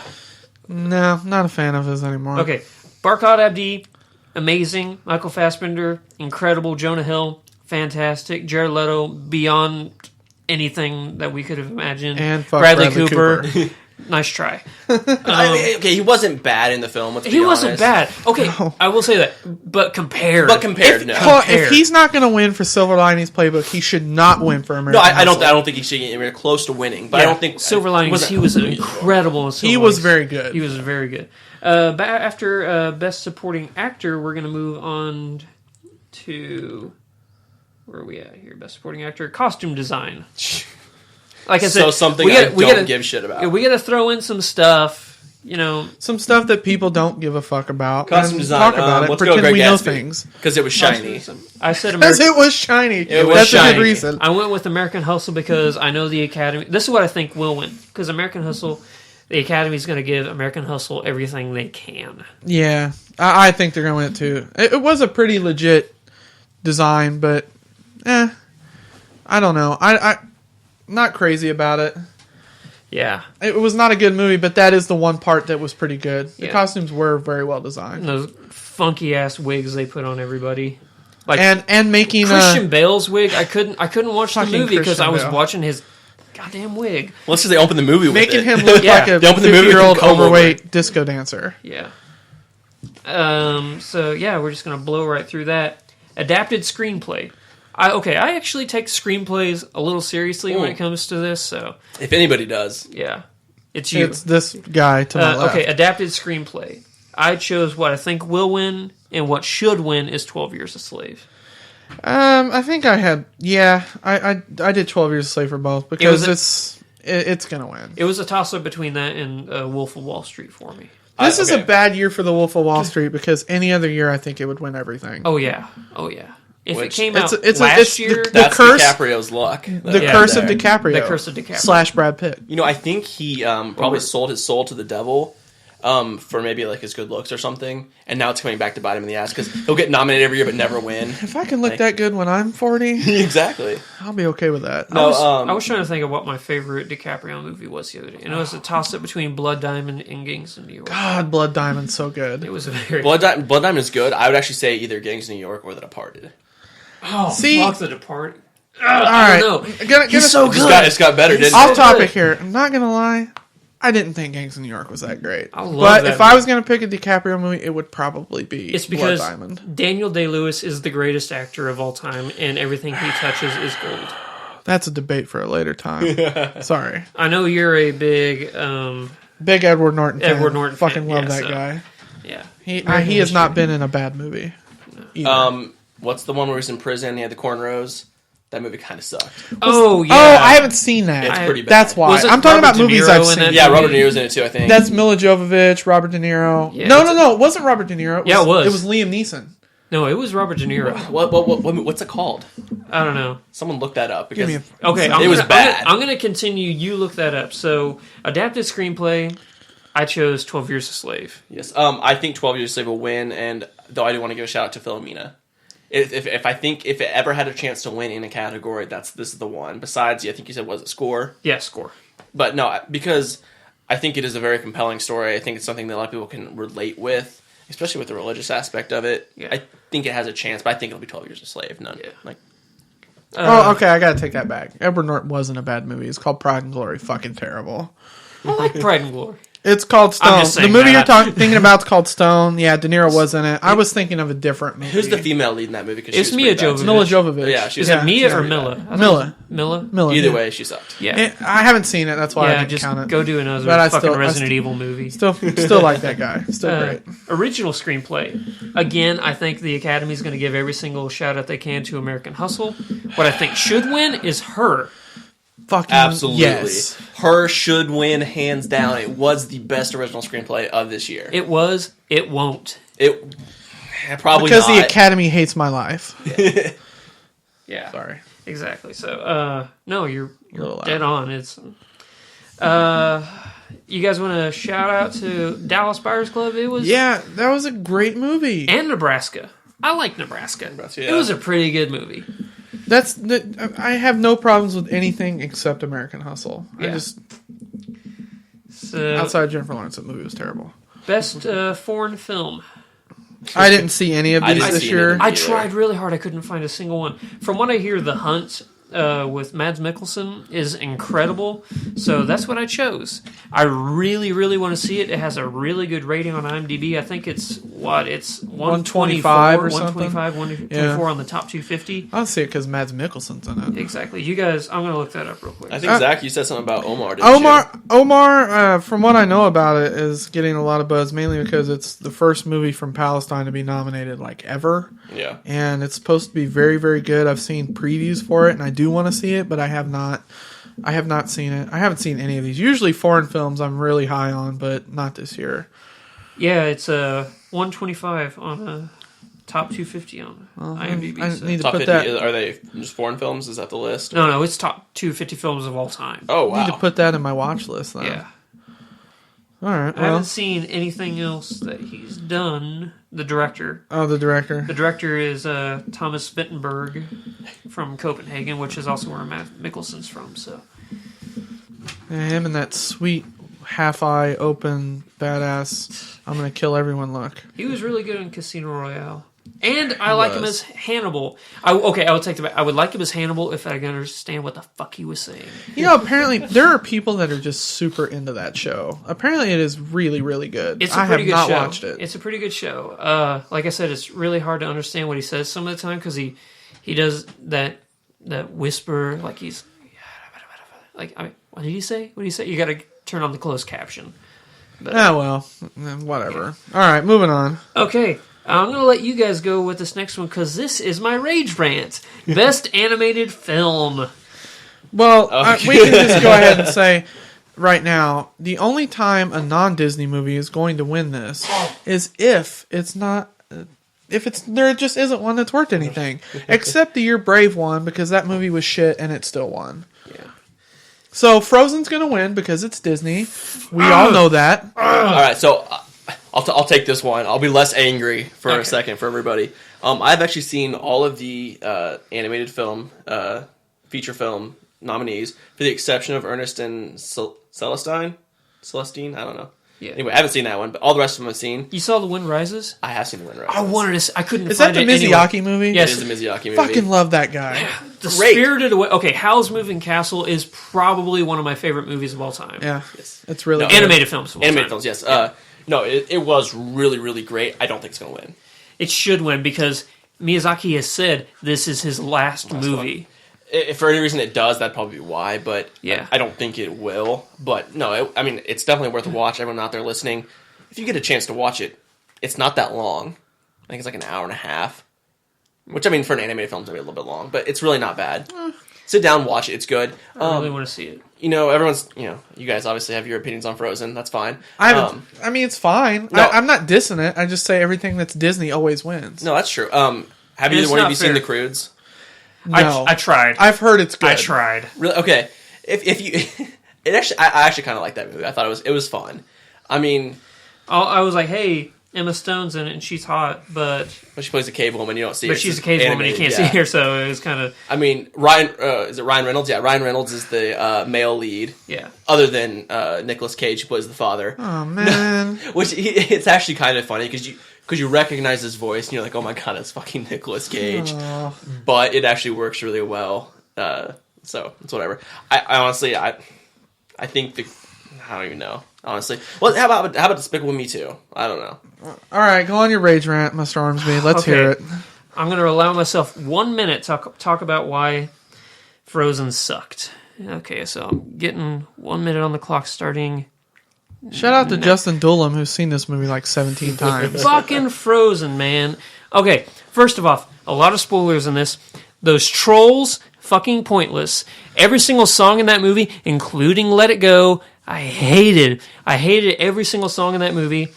No, not a fan of his anymore. Okay. Barkhad Abdi, amazing. Michael Fassbender, incredible. Jonah Hill, fantastic. Jared Leto, beyond anything that we could have imagined. And fuck Bradley Bradley Cooper. Nice try. I mean, okay, he wasn't bad in the film. Let's be He wasn't honest. bad. Okay, I will say that. But compared. But compared, no. Well, Compare. if he's not going to win for Silver Linings Playbook, he should not win for American No, I Hustle. don't think he should get anywhere close to winning. But I Yeah, don't think Silver Linings, he was incredible in Silver He was Linings. very good. He was very good. After Best Supporting Actor, we're going to move on to... Where are we at here? Best Supporting Actor. Costume Design. Like I said, So something I don't give shit about. We got to throw in some stuff, Some stuff that people don't give a fuck about. Costume and design. Talk about it. Let's go Pretend Great we know Gatsby. things. Because it was shiny. I said Because American... it was shiny. It was That's a shiny. good reason. I went with American Hustle because I know the Academy... This is what I think will win. Because American Hustle... The Academy's going to give American Hustle everything they can. Yeah, I think they're going to win it too. It was a pretty legit design, but I don't know. I not crazy about it. Yeah. It was not a good movie, but that is the one part that was pretty good. The Yeah. costumes were very well designed. And those funky ass wigs they put on everybody. Like And making Christian Bale's wig, I couldn't watch the Fucking movie because I Christian was Bale. watching his goddamn wig. Well, it's just they open the movie with making it. him look Yeah. like a They opened the movie with 50-year-old him comb over. overweight disco dancer. Yeah. So yeah, we're just gonna blow right through that. Adapted screenplay. I actually take screenplays a little seriously when it comes to this. So If anybody does. yeah, it's you. It's this guy to my left. Okay, adapted screenplay. I chose what I think will win, and what should win is 12 Years a Slave. I think I had. Yeah, I did 12 Years a Slave for both because it's gonna win. It was a toss up between that and Wolf of Wall Street for me. This is okay. a bad year for the Wolf of Wall Street because any other year I think it would win everything. Oh yeah. If Which- it came out it's last year, the That's curse- DiCaprio's luck. The Yeah. Curse of DiCaprio. The Curse of DiCaprio. Slash Brad Pitt. You know, I think he probably sold his soul to the devil for maybe like his good looks or something, and now it's coming back to bite him in the ass because he'll get nominated every year but never win. If I can look that good when I'm 40, Exactly. I'll be okay with that. No, I was trying to think of what my favorite DiCaprio movie was the other day, and it was a toss up between Blood Diamond and Gangs of New York. God, Blood Diamond's so good. It was a very Blood Diamond is good. I would actually say either Gangs of New York or The Departed. See? fuck The Departed. All right, know. He's so It's got better, didn't Off it? topic here. I'm not gonna lie. I didn't think Gangs of New York was that great. I love but that if I movie. was gonna pick a DiCaprio movie, it would probably be It's because Blood Diamond. Daniel Day-Lewis is the greatest actor of all time, and everything he touches is gold. That's a debate for a later time. Sorry, I know you're a big, big Edward Norton. Fan. Edward Norton Fucking fan, love yeah, that so- guy. yeah. He has not been in a bad movie. Either. What's the one where he's in prison? He had the cornrows. That movie kind of sucked. Oh yeah. Oh, I haven't seen that. It's pretty bad. That's why. Was it I'm talking Robert about De movies Niro I've in seen. that? Yeah, Robert De Niro's in it too, I think. That's Mila Jovovich, Robert De Niro. Yeah, no, it wasn't Robert De Niro. Yeah, it was. It was Liam Neeson. No, it was Robert De Niro. what's it called? I don't know. Someone look that up Give because me a. Okay, It was bad. I'm gonna continue. You look that up. So, adapted screenplay. I chose 12 Years a Slave. yes, I think 12 Years a Slave will win, and though I do want to give a shout out to Philomena. If I think if it ever had a chance to win in a category, this is the one. Besides, I think you said was it score, Yeah, score. but no, because I think it is a very compelling story. I think it's something that a lot of people can relate with, especially with the religious aspect of it. Yeah. I think it has a chance, but I think it'll be 12 Years a Slave. None. Yeah. Like Oh, okay. I gotta take that back. Edward Norton wasn't a bad movie. It's called Pride and Glory. Fucking terrible. I like Pride and Glory. It's called I'm Stone. just The saying movie that. you're thinking about is called Stone. Yeah, De Niro was in it. I was thinking of a different movie. who's the female lead in that movie? 'Cause she It's was Mia pretty bad, Jovovich. too. Mila Jovovich. Yeah, she Is was- it Mia she's or pretty Mila? bad. I thought Mila. it was Mila? Miller. Either yeah. way, she sucked. Yeah. I haven't seen it. That's why I Yeah, didn't just count it. go do another But I fucking still- Resident Evil movie. Still like that guy. Still great. Original screenplay. Again, I think the Academy's going to give every single shout out they can to American Hustle. What I think should win is Her. Fucking Absolutely. yes. Her should win hands down. It was the best original screenplay of this year. It was. It won't. It probably Because the not. Academy hates my life. Yeah. Sorry. Exactly. So, no, you're little dead loud. on. It's. You guys want to shout out to Dallas Buyers Club? It was. Yeah, that was a great movie. And Nebraska. I like Nebraska. yeah. It was a pretty good movie. I have no problems with anything except American Hustle. I Yeah. just So, outside of Jennifer Lawrence, that movie was terrible. best foreign film. I didn't see any of I these didn't this see year. any. I either. tried really hard. I couldn't find a single one. From what I hear, The Hunt with Mads Mikkelsen is incredible. So that's what I chose. I really, really want to see it. It has a really good rating on IMDb. I think it's 125 or 125, 124 on the top 250. I'll see it because Mads Mikkelsen's in it. Exactly. You guys, I'm going to look that up real quick. I think Zach, you said something about Omar. Didn't Omar, from what I know about it, is getting a lot of buzz, mainly because it's the first movie from Palestine to be nominated like ever. you? Yeah. And it's supposed to be very, very good. I've seen previews for it, and I do want to see it, but I have not seen it. I haven't seen any of these. Usually foreign films I'm really high on, but not this year. Yeah, it's 125 on a top 250 on IMDb. I so- need to Top put 50, that. are they just foreign films? Is that the list? No, it's top 250 films of all time. Oh, I need to wow. put that in my watch list. Then. Yeah. All right. I haven't seen anything else that he's done. The director. Oh, the director. The director is Thomas Vinterberg from Copenhagen, which is also where Matt Mikkelsen's from. So, Yeah, him and that sweet half-eye open badass. I'm gonna kill everyone. Look. he was really good in Casino Royale. And I like him as Hannibal. I would take the back. I would like him as Hannibal if I could understand what the fuck he was saying. Apparently there are people that are just super into that show. Apparently it is really, really good. It's a pretty good not show. watched it. It's a pretty good show. Like I said, it's really hard to understand what he says some of the time because he does that whisper like he's like. I mean, what did he say? What did he say? You got to turn on the closed caption. But, well, whatever. All right, moving on. Okay. I'm going to let you guys go with this next one because this is my rage rant. Best animated film. Well, we can just go ahead and say right now, the only time a non-Disney movie is going to win this is if it's not... there just isn't one that's worth anything. Except the Year Brave one, because that movie was shit and it still won. Yeah. So Frozen's going to win because it's Disney. We all know that. All right, so... I'll take this one. I'll be less angry for a second for everybody. I've actually seen all of the animated film, feature film nominees, for the exception of Ernest and Celestine? Celestine? I don't know. Yeah. Anyway, I haven't seen that one, but all the rest of them I've seen. You saw The Wind Rises? I have seen The Wind Rises. I wanted to. I couldn't Is find that the it Miyazaki anywhere. movie? Yes. It is the Miyazaki movie. Fucking love that guy. The Great. Spirited Away. Okay, Howl's Moving Castle is probably one of my favorite movies of all time. Yeah, Yes. it's really No, good. Animated films of all Animated time. films, yes. No, it was really, really great. I don't think it's going to win. It should win because Miyazaki has said this is his last movie. If for any reason it does, that'd probably be why, but Yeah. I don't think it will. But no, I mean, it's definitely worth a watch. Everyone out there listening, if you get a chance to watch it, it's not that long. I think it's like an hour and a half. Which, I mean, for an animated film, it's maybe a little bit long, but it's really not bad. Sit down, watch it. It's good. I really want to see it. Everyone's, you guys obviously have your opinions on Frozen. That's fine. I mean, it's fine. No. I'm not dissing it. I just say everything that's Disney always wins. No, that's true. Have either It's one of not you seen fair. The Croods? No. I tried. I've heard it's good. I tried. Really? Okay. If you, I actually kind of like that movie. I thought it was fun. I mean, I was like, hey, Emma Stone's in it and she's hot, but she plays a cave woman. You don't see her. but she's a It's cave woman. You animated, can't yeah. see her, so it was kind of I mean, Ryan is it Ryan Reynolds? Yeah, Ryan Reynolds is the male lead. yeah. Other than Nicolas Cage, who plays the father. Oh man. Which it's actually kind of funny because you recognize his voice and you're like, oh my god, it's fucking Nicolas Cage. Oh. But it actually works really well. So it's whatever. I honestly, I think I don't even know. Honestly, well, how about Despicable Me 2? I don't know. All right, go on your rage rant, Mr. Ormsby. Let's hear it. I'm going to allow myself 1 minute to talk about why Frozen sucked. Okay, so I'm getting 1 minute on the clock starting. Shout out to Justin Dullum, who's seen this movie like 17 times. Fucking Frozen, man. Okay, first of all, a lot of spoilers in this. Those trolls, fucking pointless. Every single song in that movie, including Let It Go, I hated every single song in that movie.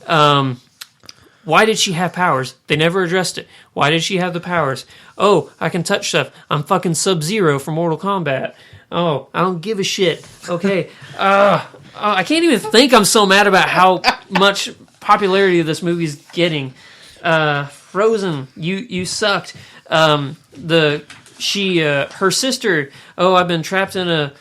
Why did she have powers? They never addressed it. Why did she have the powers? Oh, I can touch stuff. I'm fucking Sub-Zero from Mortal Kombat. Oh, I don't give a shit. Okay. I can't even think I'm so mad about how much popularity this movie's getting. Frozen, you sucked. Her sister, I've been trapped in a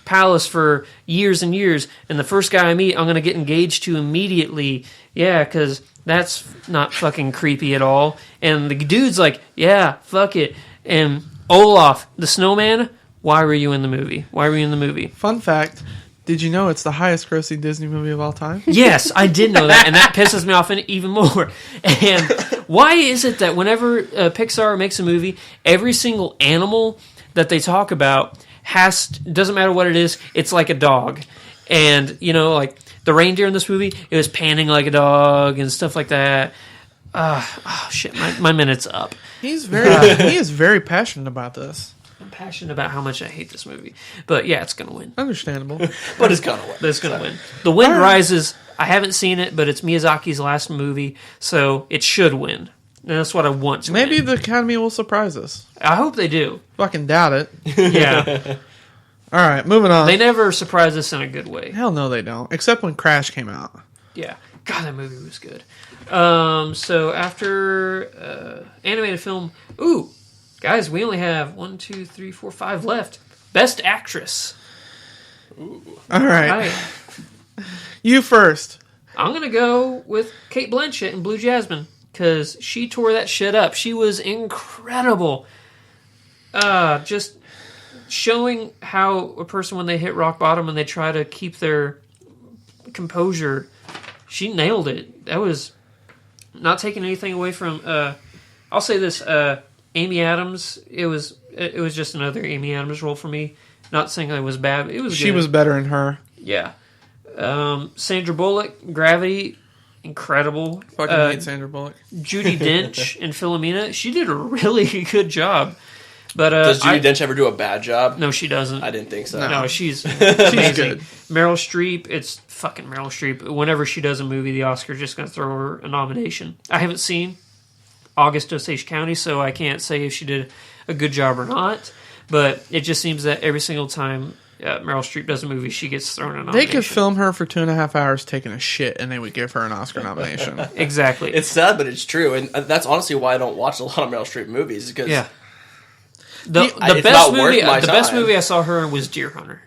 palace for years and years, and the first guy I meet, I'm going to get engaged to immediately. Yeah, because that's not fucking creepy at all. And the dude's like, yeah, fuck it. And Olaf, the snowman, why were you in the movie? Why were you in the movie? Fun fact, did you know it's the highest grossing Disney movie of all time? Yes, I did know that, and that pisses me off even more. And why is it that whenever Pixar makes a movie, every single animal that they talk about doesn't matter what it is, it's like a dog. And, like the reindeer in this movie, it was panning like a dog and stuff like that. Shit, my minute's up. He is very passionate about this. I'm passionate about how much I hate this movie. But yeah, it's going to win. Understandable. But it's kind of But it's going to win. The Wind Rises, I haven't seen it, but it's Miyazaki's last movie, so it should win. And that's what I want to Maybe win. the Academy will surprise us. I hope they do. Fucking doubt it. Yeah. All right, moving on. They never surprise us in a good way. Hell no, they don't. Except when Crash came out. Yeah. God, that movie was good. So after animated film, guys, we only have 1, 2, 3, 4, 5 left. Best actress. Ooh. All right. Right. You first. I'm gonna go with Kate Blanchett in Blue Jasmine because she tore that shit up. She was incredible. Just showing how a person, when they hit rock bottom and they try to keep their composure, she nailed it. That was not taking anything away from. I'll say this: Amy Adams. It was just another Amy Adams role for me. Not saying it was bad. It was. She good. was better in her. Yeah. Sandra Bullock, Gravity, incredible. Fucking hate Sandra Bullock. Judi Dench in Philomena, she did a really good job. But does Judi Dench ever do a bad job? No, she doesn't. I didn't think so. No, she's She's amazing. good. Meryl Streep, it's fucking Meryl Streep. Whenever she does a movie, the Oscar's just going to throw her a nomination. I haven't seen August Osage County, so I can't say if she did a good job or not. But it just seems that every single time Meryl Streep does a movie, she gets thrown a nomination. They could film her for 2.5 hours taking a shit, and they would give her an Oscar nomination. Exactly. It's sad, but it's true, and that's honestly why I don't watch a lot of Meryl Streep movies. Because the it's best not worth movie, my the best time. movie I saw her in was Deer Hunter.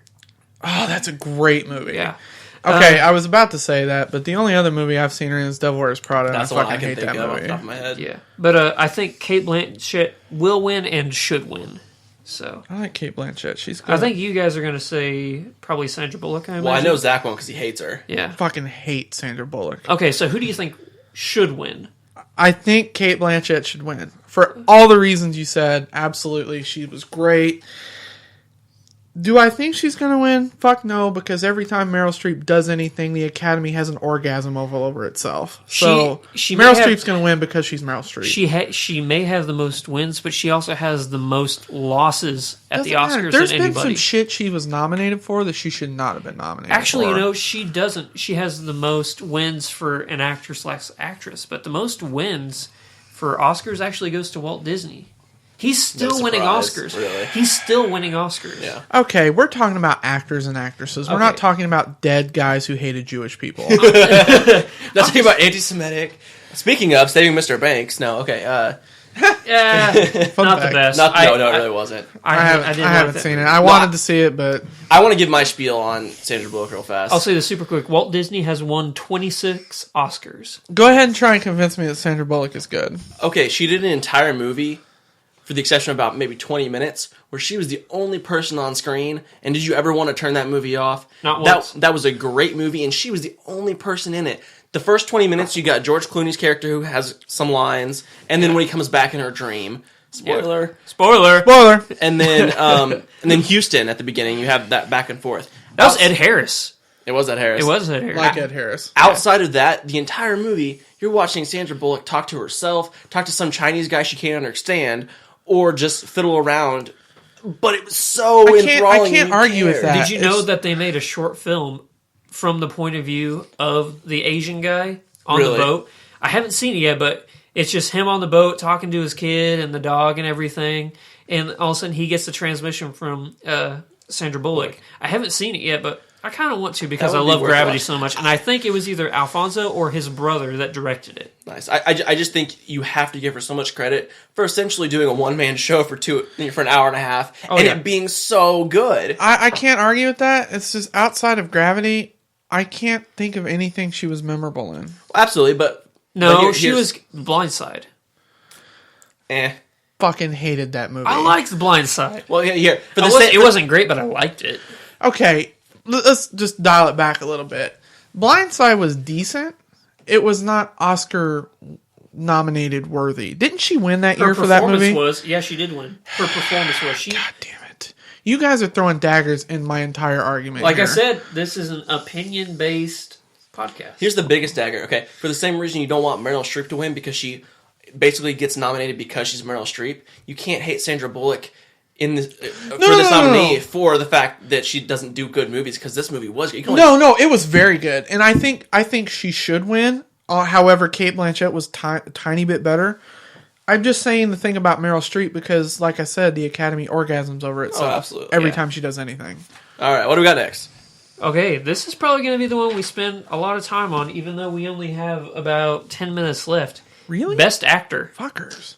Oh, that's a great movie. Yeah. Okay, I was about to say that, but the only other movie I've seen her in is Devil Wears Prada, and I that's the one I fucking can hate think that of off the movie. top of my head. Yeah. But I think Kate Blanchett will win and should win. So I like Kate Blanchett. She's good. I think you guys are going to say probably Sandra Bullock. I Well, I imagine. know Zach won't because he hates her. Yeah. Fucking hate Sandra Bullock. Okay, so who do you think should win? I think Kate Blanchett should win. For all the reasons you said, absolutely. She was great. Do I think she's going to win? Fuck no, because every time Meryl Streep does anything, the Academy has an orgasm all over itself. So she may Meryl have- Streep's going to win because she's Meryl Streep. She may have the most wins, but she also has the most losses at the Doesn't matter. Oscars There's than been anybody. some shit she was nominated for that she should not have been nominated Actually, for. she doesn't. She has the most wins for an actress/actress, but the most wins for Oscars actually goes to Walt Disney. He's still winning surprise, Oscars. really. He's still winning Oscars. Yeah. Okay, we're talking about actors and actresses. We're not Okay. talking about dead guys who hated Jewish people. Not talking about anti-Semitic. Speaking of saving Mr. Banks, no, okay. Yeah, Fun not fact. the best. No, it really wasn't. I didn't haven't like seen that. it. I wanted to see it, but I want to give my spiel on Sandra Bullock real fast. I'll say this super quick. Walt Disney has won 26 Oscars. go ahead and try and convince me that Sandra Bullock is good. Okay, she did an entire movie, for the exception of about maybe 20 minutes, where she was the only person on screen. And did you ever want to turn that movie off? Not once. That was a great movie, and she was the only person in it. The first 20 minutes, you got George Clooney's character who has some lines, and then when he comes back in her dream, spoiler, Spoiler. and then Houston at the beginning, you have that back and forth. That was Ed Harris. It was Ed Harris. It was Ed Harris. Like Ed Harris. Outside of that, the entire movie, you're watching Sandra Bullock talk to herself, talk to some Chinese guy she can't understand, or just fiddle around. But it was so enthralling. I can't argue with that. Did you know that they made a short film from the point of view of the Asian guy on Really? the boat? I haven't seen it yet, but it's just him on the boat talking to his kid and the dog and everything. And all of a sudden he gets the transmission from Sandra Bullock. I haven't seen it yet, but I kind of want to because That I would be love worth Gravity watching. so much. And I think it was either Alfonso or his brother that directed it. Nice. I just think you have to give her so much credit for essentially doing a one-man show for an hour and a half, and yeah. it being so good. I can't argue with that. It's just outside of Gravity, I can't think of anything she was memorable in. Absolutely, but No, but she here's- was Blindside. Fucking hated that movie. I liked Blindside. Well, here for the It wasn't great, but I liked it. Okay, let's just dial it back a little bit. Blindside was decent. It was not Oscar nominated worthy. Didn't she win that year for that movie? Yeah, she did win. Her performance was. She, God damn it. You guys are throwing daggers in my entire argument like here. I said, this is an opinion-based podcast. Here's the biggest dagger. Okay, for the same reason you don't want Meryl Streep to win because she basically gets nominated because she's Meryl Streep. You can't hate Sandra Bullock in this for this nominee for the fact that she doesn't do good movies because this movie was good. No, it was very good, and I think she should win. However, Kate Blanchett was tiny bit better. I'm just saying the thing about Meryl Streep because, like I said, the Academy orgasms over itself absolutely. every time she does anything. All right, what do we got next? Okay, this is probably going to be the one we spend a lot of time on, even though we only have about 10 minutes left. Really? Best actor. Fuckers.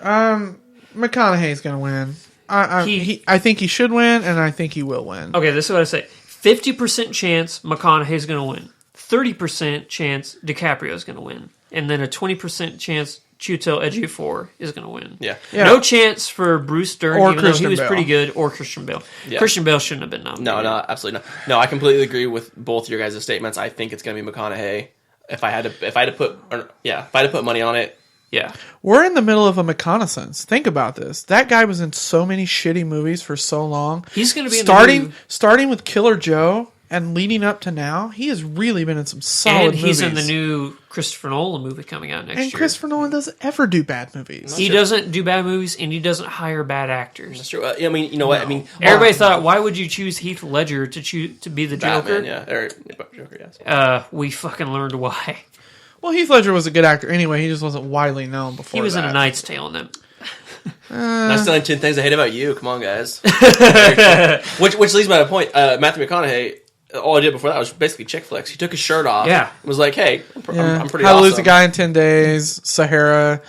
McConaughey's gonna win. I think he should win, and I think he will win. Okay, this is what I say. 50% chance McConaughey's going to win. 30% chance DiCaprio's going to win. And then a 20% chance Chiwetel Ejiofor is going to win. Yeah. No chance for Bruce Dern, Or even Christian though he was Bale. pretty good, or Christian Bale. Yeah. Christian Bale shouldn't have been nominated. No, absolutely not. No, I completely agree with both your guys' statements. I think it's going to be McConaughey. If I had to put money on it. Yeah. We're in the middle of a reconnaissance. Think about this. That guy was in so many shitty movies for so long. He's going to be starting with Killer Joe and leading up to now. He has really been in some solid movies. And he's in the new Christopher Nolan movie coming out next year. And Christopher Nolan doesn't ever do bad movies. He doesn't do bad movies, and he doesn't hire bad actors. That's true. I mean, you know what? I mean, Everybody thought, why would you choose Heath Ledger to be the Joker? Batman, yeah. Or Joker, yes. We fucking learned why. Well, Heath Ledger was a good actor anyway. He just wasn't widely known before. He was that. in A Knight's Tale in them. Not still 10 things I hate about you. Come on, guys. which leads me to my point. Matthew McConaughey, all I did before that was basically chick flicks. He took his shirt off. Yeah. And was like, hey, I'm pretty How awesome. to Lose a Guy in 10 Days, Sahara,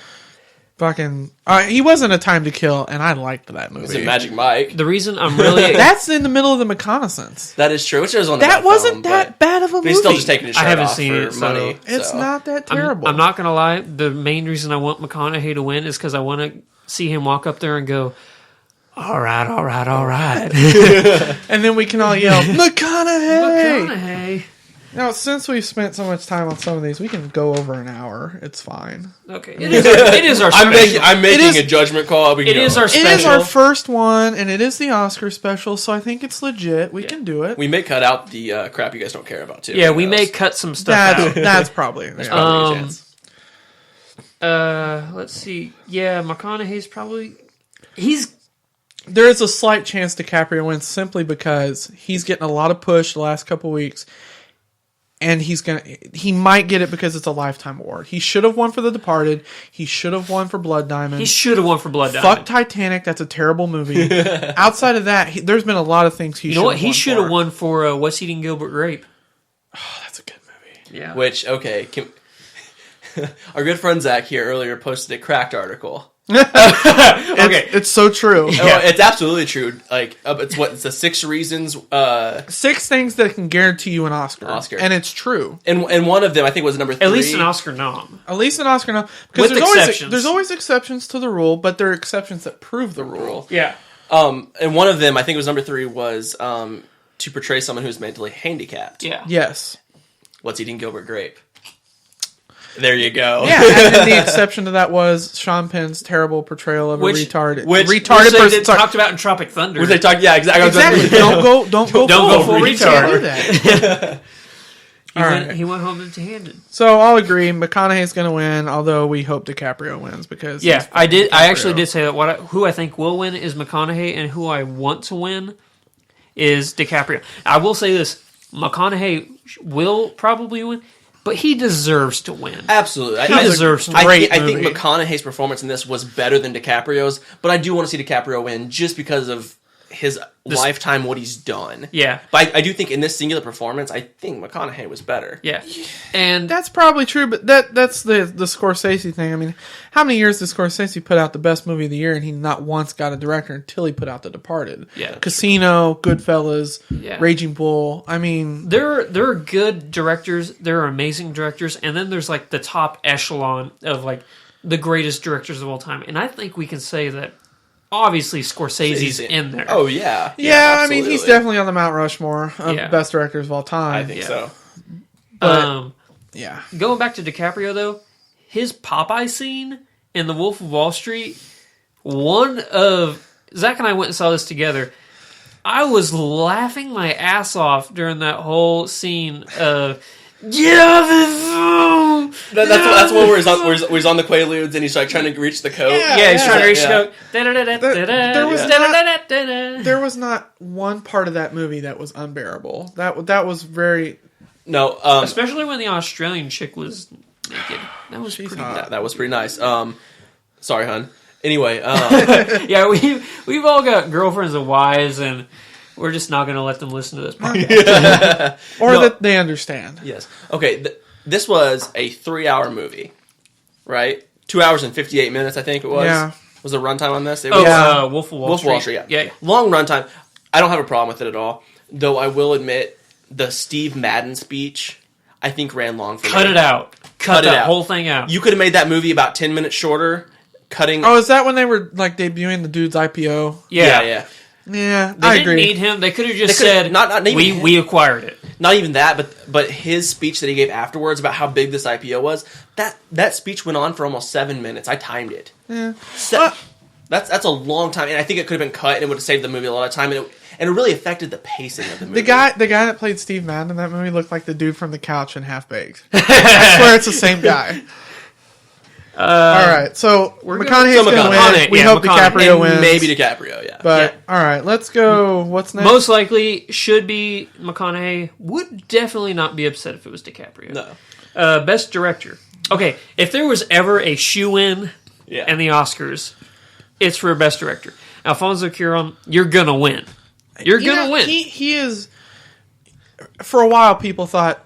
fucking... he wasn't A Time to Kill, and I liked that movie. He's in Magic Mike. The reason I'm really... That's in the middle of the reconnaissance. That is true. Which is on That wasn't that bad of a but movie. he's still just taking his shirt I haven't off seen for it, so- money. It's so. not that terrible. I'm not going to lie. The main reason I want McConaughey to win is because I want to see him walk up there and go, all right. And then we can all yell, McConaughey! McConaughey. Now, since we've spent so much time on some of these, we can go over an hour. It's fine. Okay. It is our special. I'm making a judgment call. It is our It is special. our first one, and it is the Oscar special, so I think it's legit. We can do it. We may cut out the crap you guys don't care about, too. Yeah, Who we knows? may cut some stuff out. That's probably... There's yeah. probably a chance. Let's see. Yeah, McConaughey's probably... He's... There is a slight chance DiCaprio wins simply because he's getting a lot of push the last couple weeks, and he might get it because it's a Lifetime award. He should have won for The Departed. He should have won for Blood Diamond. He should have won for Blood Fuck Diamond. Titanic. That's a terrible movie. Outside of that, there's been a lot of things he should have won. He should have won for What's Eating Gilbert Grape. Oh, that's a good movie. Yeah. Which, okay, our good friend Zach here earlier posted a Cracked article. Okay, it's so true. Oh, it's absolutely true. Like, it's the 6 reasons. 6 things that can guarantee you an Oscar. And it's true. And one of them, I think, was number 3. At least an Oscar nom. At least an Oscar nom. Because With exceptions. there's always exceptions to the rule, but there are exceptions that prove the rule. Yeah. And one of them, I think it was number 3, was to portray someone who's mentally handicapped. Yeah. Yes. What's Eating Gilbert Grape? There you go. Yeah, and then the exception to that was Sean Penn's terrible portrayal of a retarded person. Talked about in Tropic Thunder. Which they talked, yeah, exactly. Exactly. Don't go full retard. retard. That. He went home empty-handed. So I'll agree. McConaughey's going to win, although we hope DiCaprio wins because I actually did say that. Who I think will win is McConaughey, and who I want to win is DiCaprio. I will say this: McConaughey will probably win. But he deserves to win. Absolutely. He deserves to win. I think McConaughey's performance in this was better than DiCaprio's, but I do want to see DiCaprio win just because of his lifetime, what he's done. Yeah. But I do think in this singular performance, I think McConaughey was better. Yeah. And that's probably true, but that's the Scorsese thing. I mean, how many years did Scorsese put out the best movie of the year and he not once got a director until he put out The Departed? Yeah. Casino, Goodfellas, Yeah. Raging Bull. I mean... There are good directors, there are amazing directors, and then there's like the top echelon of like the greatest directors of all time. And I think we can say that obviously Scorsese's in there. Oh, yeah. Yeah, I mean, he's definitely on the Mount Rushmore of Yeah. best directors of all time. I think so. But, yeah. Going back to DiCaprio, though, his Popeye scene in The Wolf of Wall Street, Zach and I went and saw this together. I was laughing my ass off during that whole scene of... That's one where he's on the Quaaludes and he's like trying to reach the coat. Yeah, he's trying to reach the coat. There was not one part of that movie that was unbearable. That was very... No, especially when the Australian chick was naked. That was pretty. That was pretty nice. Sorry, hun. Anyway, Yeah, we've all got girlfriends and wives, and we're just not going to let them listen to this podcast. Or that they understand. yes. Okay, this was a 3-hour movie, right? 2 hours and 58 minutes, I think it was. Yeah. Was the runtime on this? It was, Wolf of Wall Wolf Street. of Wall Street, Yeah. Long runtime. I don't have a problem with it at all. Though I will admit, the Steve Madden speech, I think, ran long for me. Cut it out. Cut it that out. whole thing out. You could have made that movie about 10 minutes shorter. Cutting. Oh, is that when they were like debuting the dude's IPO? Yeah. Yeah, They I didn't agree. need him. They could have just They could've- said, not even- we acquired it. Not even that, but his speech that he gave afterwards about how big this IPO was, that speech went on for almost 7 minutes. I timed it. Yeah. That's a long time, and I think it could have been cut, and it would have saved the movie a lot of time, and it really affected the pacing of the movie. The guy that played Steve Madden in that movie looked like the dude from The Couch in Half Baked. I swear it's the same guy. All right, so McConaughey's going to win. We hope DiCaprio and wins. maybe DiCaprio, yeah. But, all right, let's go. What's next? Most likely should be McConaughey. Would definitely not be upset if it was DiCaprio. No. Best director. Okay, if there was ever a shoe-in in the Oscars, it's for Best Director. Alfonso Cuarón, you're going to win. You're going to win. He is... For a while, people thought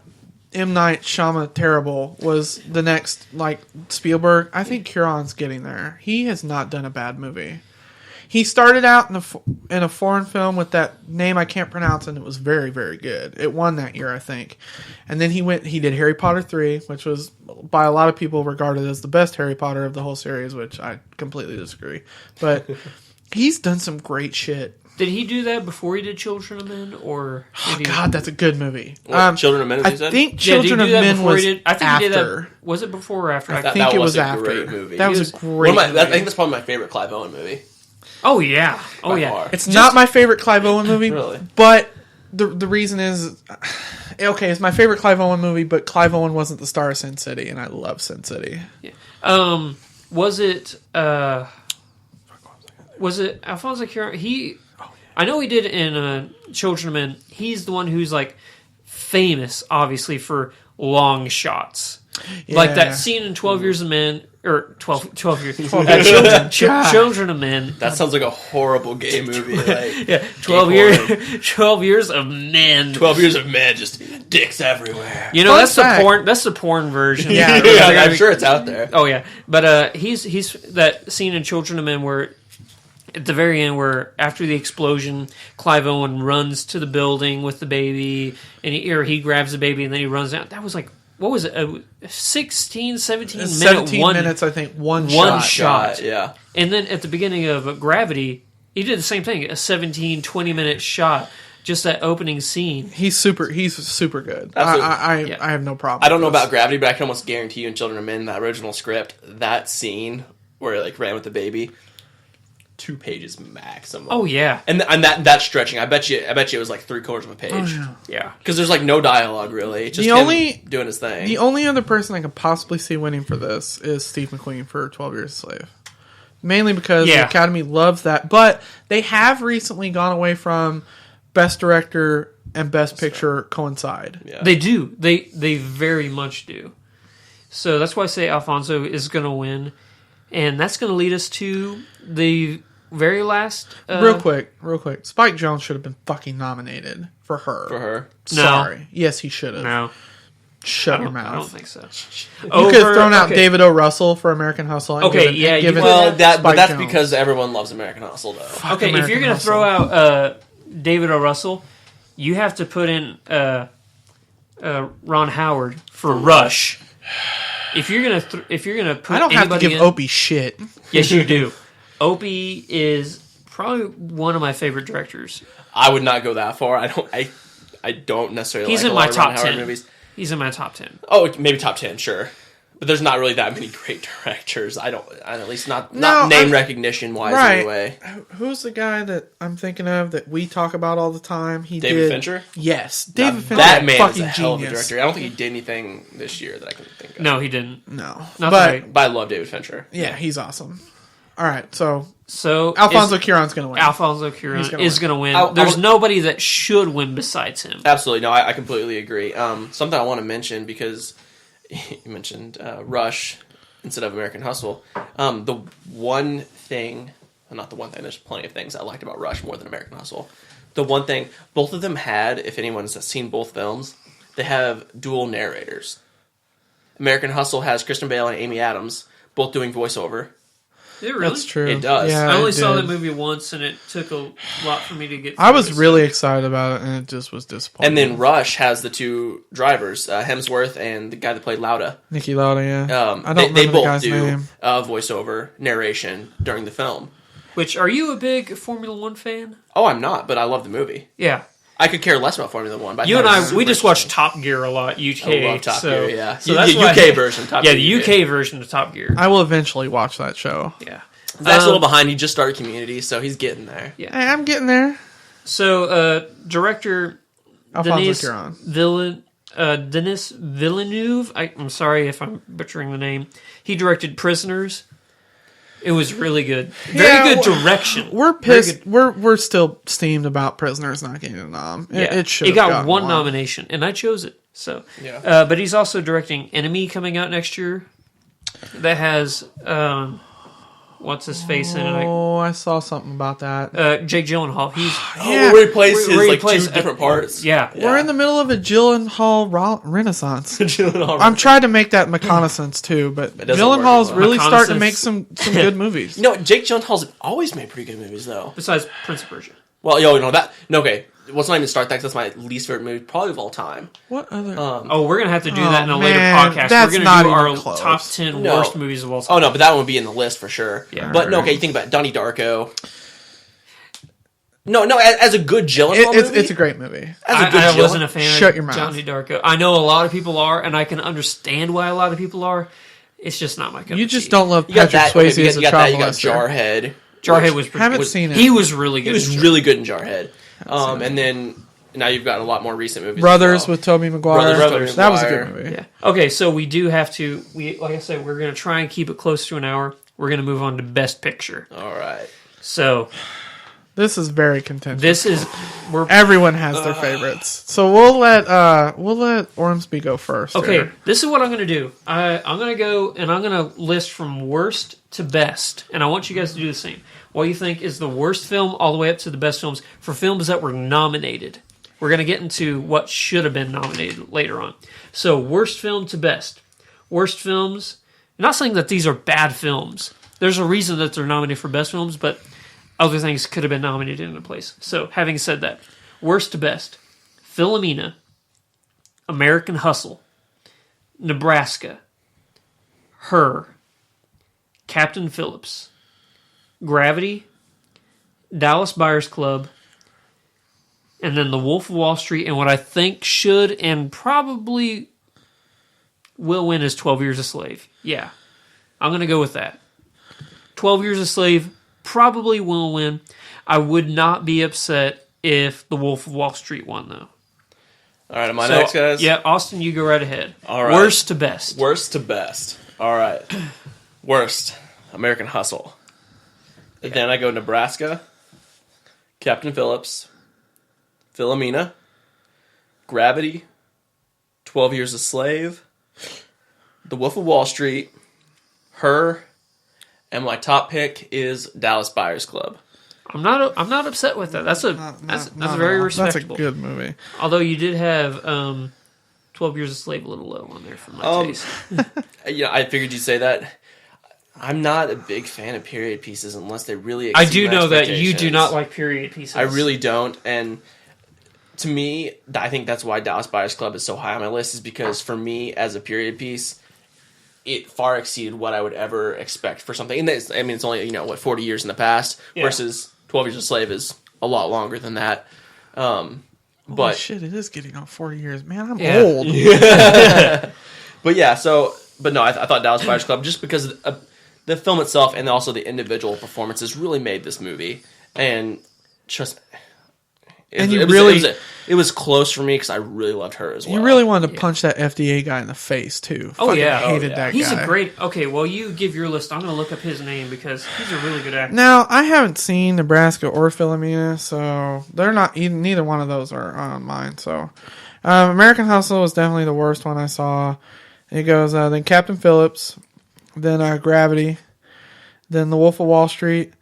M. Night Shyamalan Terrible was the next, like, Spielberg. I think Cuarón's getting there. He has not done a bad movie. He started out in a foreign film with that name I can't pronounce, and it was very, very good. It won that year, I think. And then he did Harry Potter 3, which was by a lot of people regarded as the best Harry Potter of the whole series, which I completely disagree. But he's done some great shit. Did he do that before he did Children of Men, or? Oh God, that's a good movie. Children of Men, as you said? I think Children of Men was after. He did that. Was it before or after? I think it was after. Great movie. That was a great movie. I think that's probably my favorite Clive Owen movie. Oh yeah, oh yeah. Far. It's not my favorite Clive Owen movie, Really? But the reason is, okay, it's my favorite Clive Owen movie, but Clive Owen wasn't the star of Sin City, and I love Sin City. Yeah. Was it Alfonso Cuarón? I know he did in Children of Men. He's the one who's like famous, obviously, for long shots. Yeah. Like that scene in 12 Years of Men, or 12 years. Children of Men. That sounds like a horrible gay movie. Like, Yeah, 12 years of men. 12 years of men, just dicks everywhere. You know, Fun that's fact. the porn. That's the porn version. Yeah. I'm sure it's out there. Oh yeah, but he's that scene in Children of Men where at the very end, where after the explosion, Clive Owen runs to the building with the baby, and he grabs the baby, and then he runs out. That was like, what was it? 17 minutes, I think. One shot. Yeah. And then at the beginning of Gravity, he did the same thing. A 20 minute shot. Just that opening scene. He's super good. Absolutely. I have no problem. I don't know with this. about Gravity, but I can almost guarantee you in Children of Men, that original script, that scene where it like ran with the baby, 2 pages maximum. Oh yeah. And that's stretching. I bet you it was like 3/4 of a page. Oh, Yeah. Because there's like no dialogue really. It's just him doing his thing. The only other person I could possibly see winning for this is Steve McQueen for 12 Years a Slave. Mainly because the Academy loves that. But they have recently gone away from Best Director and Best Picture coincide. Yeah. They do. They very much do. So that's why I say Alfonso is going to win. And that's going to lead us to the very last... Real quick. Spike Jonze should have been fucking nominated for her. No. Sorry. Yes, he should have. No. Shut your mouth. I don't think so. You could have thrown out David O. Russell for American Hustle. And given but that's Jonze. because everyone loves American Hustle, though. Okay, if you're going to throw out David O. Russell, you have to put in Ron Howard for Rush. If you're gonna put, I don't have to give Opie shit. Yes, you do. Opie is probably one of my favorite directors. I would not go that far. I don't necessarily. He's like in a my lot of top Ron Howard 10 movies. He's in my top 10. Oh, maybe top 10, sure. But there's not really that many great directors. At least not name recognition wise anyway. Who's the guy that I'm thinking of that we talk about all the time? David Fincher? Yes. David Fincher. That man fucking is a hell of a genius. director. I don't think he did anything this year that I can think of. No, he didn't. No. But But I love David Fincher. yeah, he's awesome. All right, so Alfonso Cuarón's going to win. Alfonso Cuarón is going to win. I There's nobody that should win besides him. Absolutely. No, I completely agree. Something I want to mention because you mentioned Rush instead of American Hustle. The one thing, well, not the one thing, there's plenty of things I liked about Rush more than American Hustle. The one thing, both of them had, if anyone's seen both films, they have dual narrators. American Hustle has Christian Bale and Amy Adams both doing voiceover. Did it really? That's true. It does. Yeah, I only it saw did. that movie once, and it took a lot for me to get through I was it, really excited about it, and it just was disappointing. And then Rush has the two drivers, Hemsworth and the guy that played Lauda. Nicky Lauda, yeah. I don't They remember the both guy's do name. voiceover narration during the film. Which, are you a big Formula One fan? Oh, I'm not, but I love the movie. Yeah. I could care less about Formula One. But You and thought it was I, we super just watch interesting. Top Gear a lot, UK. I love Top so, Gear, yeah. So that's the why UK version. Top yeah, Gear the UK version of Top Gear. I will eventually watch that show. Yeah. Zach's a little behind. He just started Community, so he's getting there. Yeah. Hey, I'm getting there. So, director Alfonso Cuarón. Denis Villeneuve, I'm sorry if I'm butchering the name. He directed Prisoners. It was really good. Very good direction. We're Very pissed. We're still steamed about Prisoners not getting a nom. Yeah. It should. It got one nomination, and I chose it. So, Yeah. but he's also directing Enemy coming out next year. That has what's his face in it? Oh, I saw something about that. Jake Gyllenhaal. He's Yeah. Where he plays his Where he like plays- two different parts. yeah. We're in the middle of a Gyllenhaal renaissance. Gyllenhaal. I'm trying to make that reconnaissance too, but doesn't Gyllenhaal's work well. really starting to make Reconnaissance. some good movies. You know, Jake Gyllenhaal's always made pretty good movies, though. Besides Prince of Persia. Well, yo, you know that. No, okay. Let's not even start that 'cause that's my least favorite movie, probably of all time. What other? Oh, we're gonna have to do that in a Oh, later man, podcast. that's We're not gonna do our even close. top 10 No. worst movies of all time. Oh no, but that one would be in the list for sure. Yeah. But no, okay. You think about Donnie Darko. No, as a good Gyllenhaal movie. It's a great movie. As a good I Gyllenhaal. wasn't a fan Shut of your mouth. Johnny Darko. I know a lot of people are, and I can understand why a lot of people are. It's just not my cup You of just tea. don't love You got Patrick that. Okay, Swayze as a you got child that. You got molester. Jarhead. Jarhead was pretty Haven't good. seen it. He was really He good. was really good in Jarhead. And then now you've got a lot more recent movies. Brothers as well. with Tobey Maguire. Brothers, That was a Maguire. good movie. Yeah. Okay, so we do have to. Like I said, we're going to try and keep it close to an hour. We're going to move on to Best Picture. All right. So This is very contentious. this is Everyone has their favorites, so we'll let Ormsby go first. okay. here. This is what I'm going to do. I'm going to go and I'm going to list from worst to best, and I want you guys to do the same. What you think is the worst film, all the way up to the best films for films that were nominated. We're going to get into what should have been nominated later on. So, worst film to best. Worst films. I'm not saying that these are bad films. There's a reason that they're nominated for best films, but other things could have been nominated in a place. So, having said that, worst to best. Philomena, American Hustle, Nebraska, Her, Captain Phillips, Gravity, Dallas Buyers Club, and then The Wolf of Wall Street, and what I think should and probably will win is 12 Years a Slave. Yeah, I'm going to go with that. 12 Years a Slave probably will win. I would not be upset if The Wolf of Wall Street won, though. All right, am I next, guys? Yeah, Austin, you go right ahead. All right. Worst to best. Worst to best. All right. Worst. American Hustle. Then I go Nebraska, Captain Phillips, Philomena, Gravity, 12 Years a Slave, The Wolf of Wall Street, Her, and my top pick is Dallas Buyers Club. I'm not upset with that. That's very respectable. That's a good movie. Although you did have 12 Years a Slave a little low on there for my taste. Yeah, I figured you'd say that. I'm not a big fan of period pieces unless they really I exceed do my know that you do expectations. not like period pieces. I really don't, and to me, I think that's why Dallas Buyers Club is so high on my list, is because for me, as a period piece, it far exceeded what I would ever expect for something. And it's only 40 years in the past versus 12 Years a Slave is a lot longer than that. But But shit, it is getting on 40 years, man. I'm Yeah. old. but yeah, but no, I thought Dallas Buyers Club, just because of the film itself and also the individual performances, really made this movie. And just it was close for me because I really loved Her as well. You really wanted to punch that FDA guy in the face too. Oh, Fucking yeah. hated Oh, yeah. that He's guy. a great. Okay, well, you give your list. I'm going to look up his name because he's a really good actor. Now I haven't seen Nebraska or Philomena, so they're not. Neither one of those are on mine. So, American Hustle was definitely the worst one I saw, It goes then Captain Phillips, then Gravity, then The Wolf of Wall Street,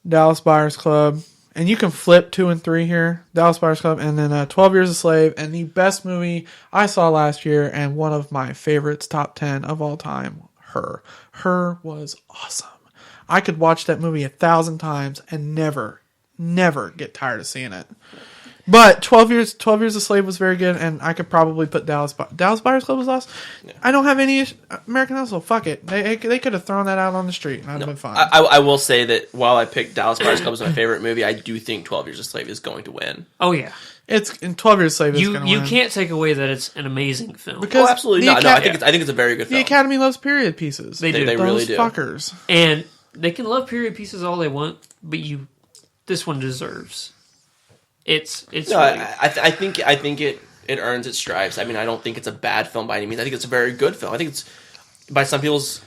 Dallas Buyers Club, and you can flip 2 and 3 here. Dallas Buyers Club, and then 12 Years a Slave, and the best movie I saw last year, and one of my favorites, top 10 of all time, Her. Her was awesome. I could watch that movie 1,000 times and never get tired of seeing it. But 12 Years a Slave was very good, and I could probably put Dallas Buyers Club was awesome. Yeah. I don't have any American Hustle. Fuck it. They could have thrown that out on the street, and I'd have been fine. I will say that while I picked Dallas Buyers Club as my favorite movie, I do think 12 Years a Slave is going to win. Oh, yeah. It's in 12 Years a Slave is going to win. You can't take away that it's an amazing film. Because absolutely not. No, I think it's a very good film. The Academy loves period pieces. They do. They really do. Fuckers. And they can love period pieces all they want, but this one deserves. It's no, really... I think it earns its stripes. I mean, I don't think it's a bad film by any means. I think it's a very good film. I think it's, by some people's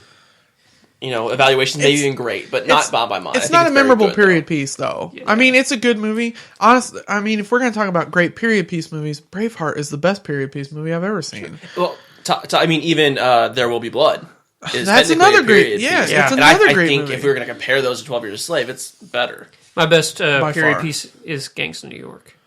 evaluations, maybe even great, but not by mine. It's not a memorable period piece, though. Yeah. I mean, it's a good movie. Honestly, I mean, if we're going to talk about great period piece movies, Braveheart is the best period piece movie I've ever seen. Well, I mean, even There Will Be Blood. That's another great. Yeah, it's another great movie. I think if we were going to compare those to 12 Years a Slave, it's better. My best period piece is Gangs of New York.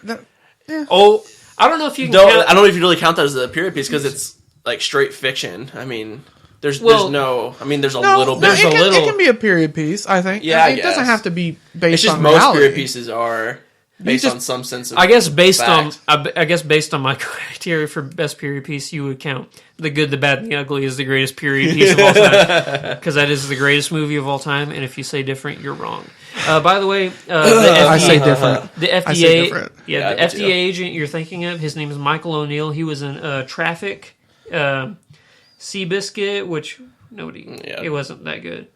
Yeah. Oh, I don't know if you can I don't know if you really count that as a period piece because it's like straight fiction. I mean, there's a little bit. It can be a period piece, I think. Yeah, it doesn't have to be based on most reality. period pieces are based on some sense of I guess based fact. on my criteria for best period piece, you would count The Good, the Bad, and the Ugly as the greatest period piece of all time because that is the greatest movie of all time. And if you say different, you're wrong. By the way, I say different. The FDA, I say different. The FDA agent you're thinking of, his name is Michael O'Neill. He was in Traffic, Seabiscuit, which it wasn't that good,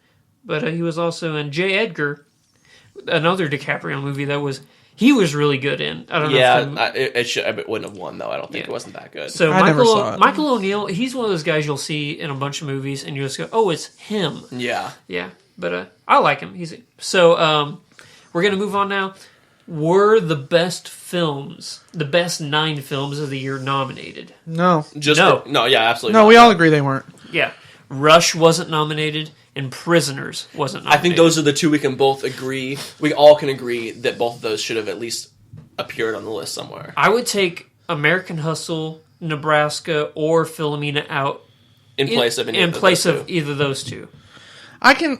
but he was also in J. Edgar, another DiCaprio movie he was really good in. I don't know. Yeah, it wouldn't have won though. I don't think it wasn't that good. So Michael O'Neill, he's one of those guys you'll see in a bunch of movies, and you just go, "Oh, it's him." Yeah. But I like him. We're gonna move on now. Were the best 9 films of the year nominated? No. Yeah, absolutely. No, we all agree they weren't. Yeah, Rush wasn't nominated, and Prisoners wasn't nominated. I think those are the two we can both agree. We all can agree that both of those should have at least appeared on the list somewhere. I would take American Hustle, Nebraska, or Philomena out in place of either of those two. I can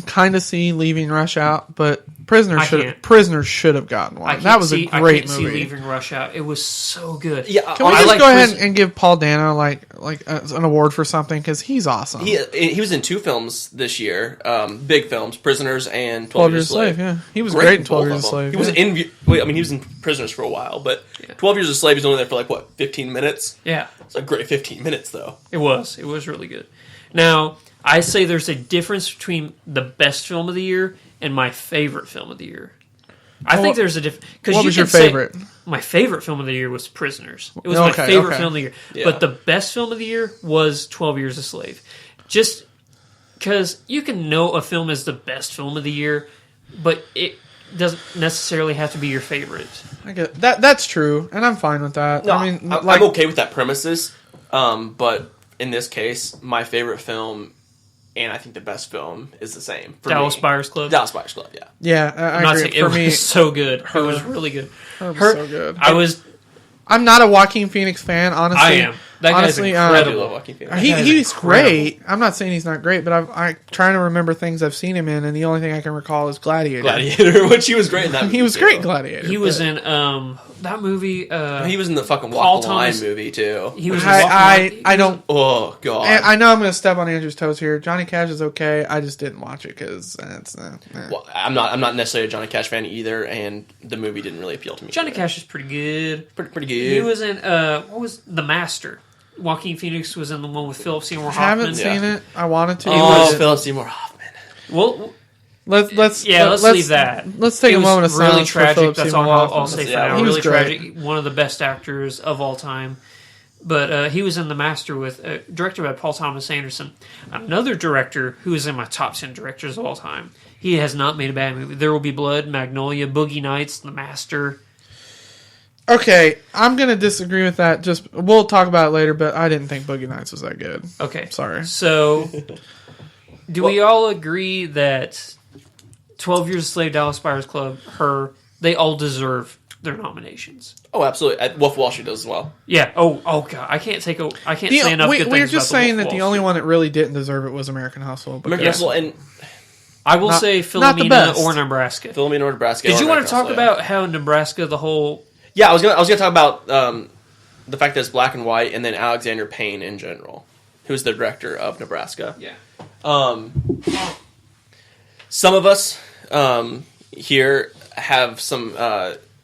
kind of see leaving Rush out, but Prisoners should have gotten one. That was a great movie. I can't see leaving Rush out. It was so good. Yeah, can we just go ahead and give Paul Dano like an award for something because he's awesome. He was in 2 films this year, big films, Prisoners and 12 Years a Slave. Yeah, he was great in 12 Years a Slave. He was he was in Prisoners for a while, but 12 Years a Slave he's only there for 15 minutes. Yeah, it's a great 15 minutes though. It was really good. Now, I say there's a difference between the best film of the year and my favorite film of the year. I think there's a difference. What was your favorite? My favorite film of the year was Prisoners. It was my favorite film of the year. Yeah. But the best film of the year was 12 Years a Slave. Just because you can know a film is the best film of the year, but it doesn't necessarily have to be your favorite. I get that. That's true, and I'm fine with that. No, I mean, I'm okay with that premises, but in this case, my favorite film and I think the best film is the same. Dallas Buyers Club? Dallas Buyers Club, yeah. Yeah, I agree. It was so good. It was really good. Her was so good. I'm not a Joaquin Phoenix fan, honestly. I am. That guy's incredible. I love Joaquin Phoenix. He's great. I'm not saying he's not great, but I'm trying to remember things I've seen him in, and the only thing I can recall is Gladiator. Which he was great in that movie. He was great in Gladiator. He was in that movie. He was in the fucking Walk the Line movie, too. He was I don't... Oh, God. I know I'm going to step on Andrew's toes here. Johnny Cash is okay. I just didn't watch it because it's... Well, I'm not necessarily a Johnny Cash fan either, and the movie didn't really appeal to me. Johnny Cash is pretty good. Pretty good. He was in... what was The Master? Joaquin Phoenix was in the one with Philip Seymour Hoffman. I haven't seen it. I wanted to. Philip Seymour Hoffman. Well, let's leave that. Let's take a moment of silence. Really tragic. That's all I'll say for now. Really tragic. One of the best actors of all time. But he was in The Master with directed by Paul Thomas Anderson, another director who is in my top 10 directors of all time. He has not made a bad movie. There Will Be Blood, Magnolia, Boogie Nights, The Master. Okay, I'm gonna disagree with that. We'll talk about it later, but I didn't think Boogie Nights was that good. Okay. Sorry. So, do we all agree that 12 Years a Slave, Dallas Buyers Club, Her, they all deserve their nominations? Oh, absolutely. Wolf of Wall Street does as well. Yeah. Oh God. I can't say enough good things. We're just saying that the only Street. one that really didn't deserve it was American Hustle. And I will say Philomena or Nebraska. Philomena or Nebraska. Did you want to talk about how Nebraska, the whole... Yeah, I was gonna talk about the fact that it's black and white, and then Alexander Payne in general, who's the director of Nebraska. Yeah. Some of us here have some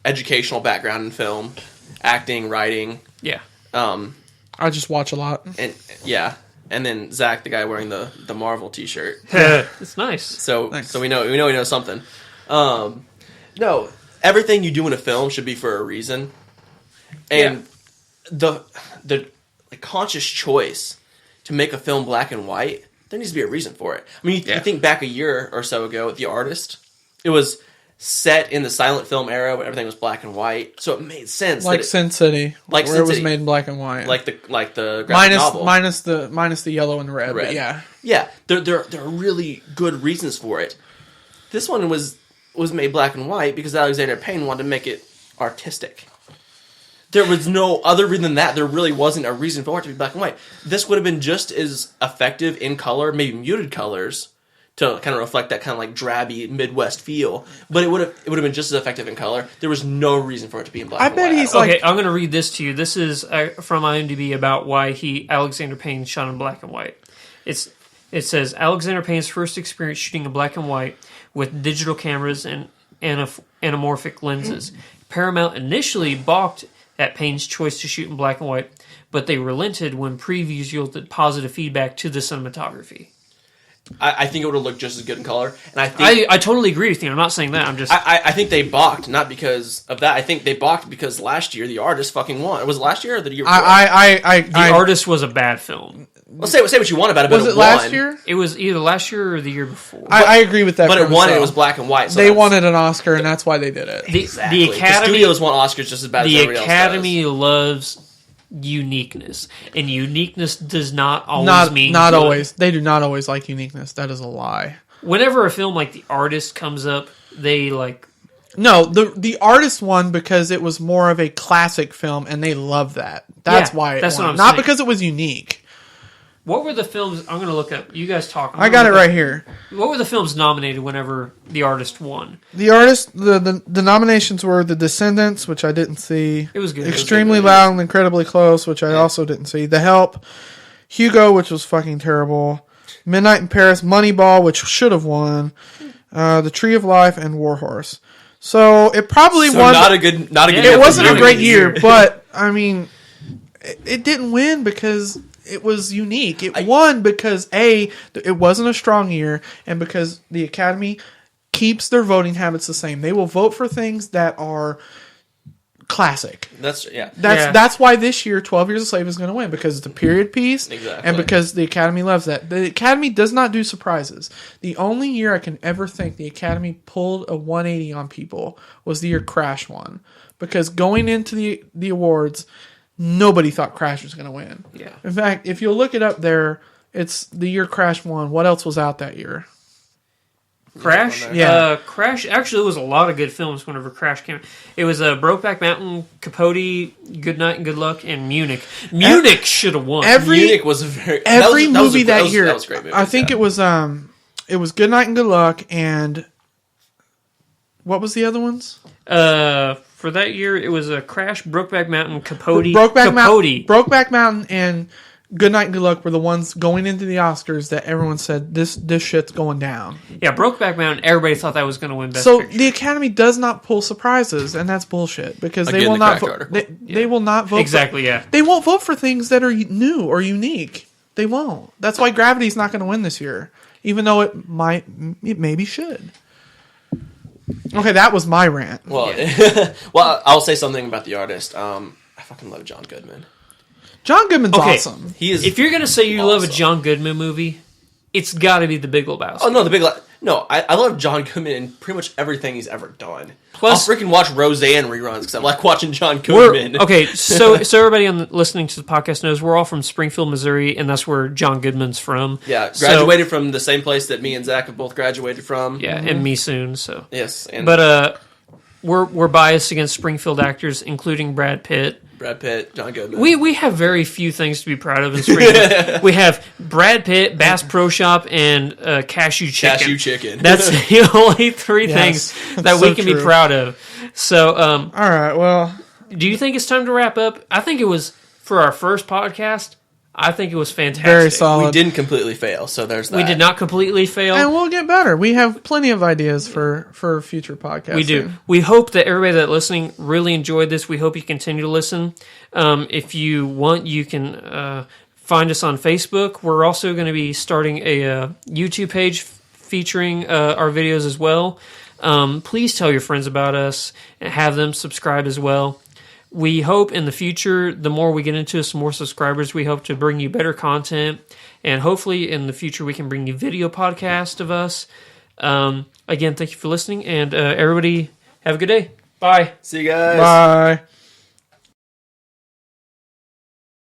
educational background in film, acting, writing. Yeah. I just watch a lot. And then Zach, the guy wearing the Marvel T-shirt. It's nice. So we know he knows something. No, everything you do in a film should be for a reason, and the conscious choice to make a film black and white, there needs to be a reason for it. I mean, you think back a year or so ago, The Artist, it was set in the silent film era when everything was black and white, so it made sense. Like Sin City, where Sin it was City. made in black and white, like the graphic novel. minus the yellow and red. But yeah. There are really good reasons for it. This one was made black and white because Alexander Payne wanted to make it artistic. There was no other reason than that. There really wasn't a reason for it to be black and white. This would have been just as effective in color, maybe muted colors, to kind of reflect that kind of like drabby Midwest feel. But it would have been just as effective in color. There was no reason for it to be in black and white. Okay, I'm going to read this to you. This is from IMDb about why Alexander Payne shot in black and white. It says, Alexander Payne's first experience shooting in black and white with digital cameras and anamorphic lenses. Paramount initially balked at Payne's choice to shoot in black and white, but they relented when previews yielded positive feedback to the cinematography. I think it would have looked just as good in color, and I totally agree with you. I'm not saying that. I'm just. I think they balked not because of that. I think they balked because last year The Artist fucking won. Was it last year or the year before? The Artist was a bad film. Well, say what you want about it, but was it won. last year? It was either last year or the year before. I agree with that. But it won. And it was black and white. So they wanted an Oscar, and that's why they did it. The Academy. The studios want Oscars just as bad as everybody else does. The Academy loves uniqueness, and uniqueness does not always mean not good. always. They do not always like uniqueness. That is a lie. Whenever a film like The Artist comes up, they like. No, the Artist won because it was more of a classic film, and they love that. That's why it that's won. What I'm Not saying. because it was unique. What were the films? I'm going to look up. You guys talk. I got it right here. What were the films nominated whenever The Artist won? The Artist, the nominations were The Descendants, which I didn't see. It was good. Extremely Loud and Incredibly Close, which I also didn't see. The Help, Hugo, which was fucking terrible. Midnight in Paris, Moneyball, which should have won. The Tree of Life, and Warhorse. So it probably won. Not a good. It wasn't a great year, but I mean, it didn't win because it was unique. It won because it wasn't a strong year, and because the Academy keeps their voting habits the same. They will vote for things that are classic. That's why this year 12 Years a Slave is going to win, because it's a period piece, and because the Academy loves that. The Academy does not do surprises. The only year I can ever think the Academy pulled a 180 on people was the year Crash won, because going into the awards, nobody thought Crash was going to win. Yeah. In fact, if you'll look it up there, it's the year Crash won. What else was out that year? Crash? Yeah. Crash, actually, there was a lot of good films whenever Crash came. It was Brokeback Mountain, Capote, Good Night and Good Luck, and Munich. Munich should have won. Munich was every movie that year. That was a great movie. I think it was Good Night and Good Luck, and what was the other ones? For that year, it was Crash, Brokeback Mountain, Capote, Brokeback Mountain, and Good Night and Good Luck were the ones going into the Oscars that everyone said this shit's going down. Yeah, Brokeback Mountain. Everybody thought that was going to win Best So Picture. the Academy does not pull surprises, and that's bullshit, because they will not vote. They will not vote. Exactly. They won't vote for things that are new or unique. They won't. That's why Gravity's not going to win this year, even though it maybe should. Okay, that was my rant. Well, well, I'll say something about The Artist. I fucking love John Goodman. John Goodman's awesome. He is. If you're going to say you love a awesome. John Goodman movie, it's got to be The Big Lebowski. Oh no, No, I love John Goodman in pretty much everything he's ever done. Plus, I'll freaking watch Roseanne reruns because I like watching John Goodman. Okay, so everybody listening to the podcast knows we're all from Springfield, Missouri, and that's where John Goodman's from. Yeah, graduated from the same place that me and Zach have both graduated from. Yeah, and me soon. So yes, but we're biased against Springfield actors, including Brad Pitt. John Goodman. We have very few things to be proud of in Springfield. We have Brad Pitt, Bass Pro Shop, and Cashew Chicken. Cashew Chicken. That's the only three things that we can be proud of. So, all right. Well, do you think it's time to wrap up? I think it was for our first podcast. I think it was fantastic. Very solid. We didn't completely fail, so there's that. We did not completely fail. And we'll get better. We have plenty of ideas for future podcasts. We do. We hope that everybody that's listening really enjoyed this. We hope you continue to listen. If you want, you can find us on Facebook. We're also going to be starting a YouTube page featuring our videos as well. Please tell your friends about us and have them subscribe as well. We hope in the future, the more we get into some more subscribers, we hope to bring you better content. And hopefully in the future, we can bring you video podcast of us. Again, thank you for listening. And everybody, have a good day. Bye. See you guys. Bye.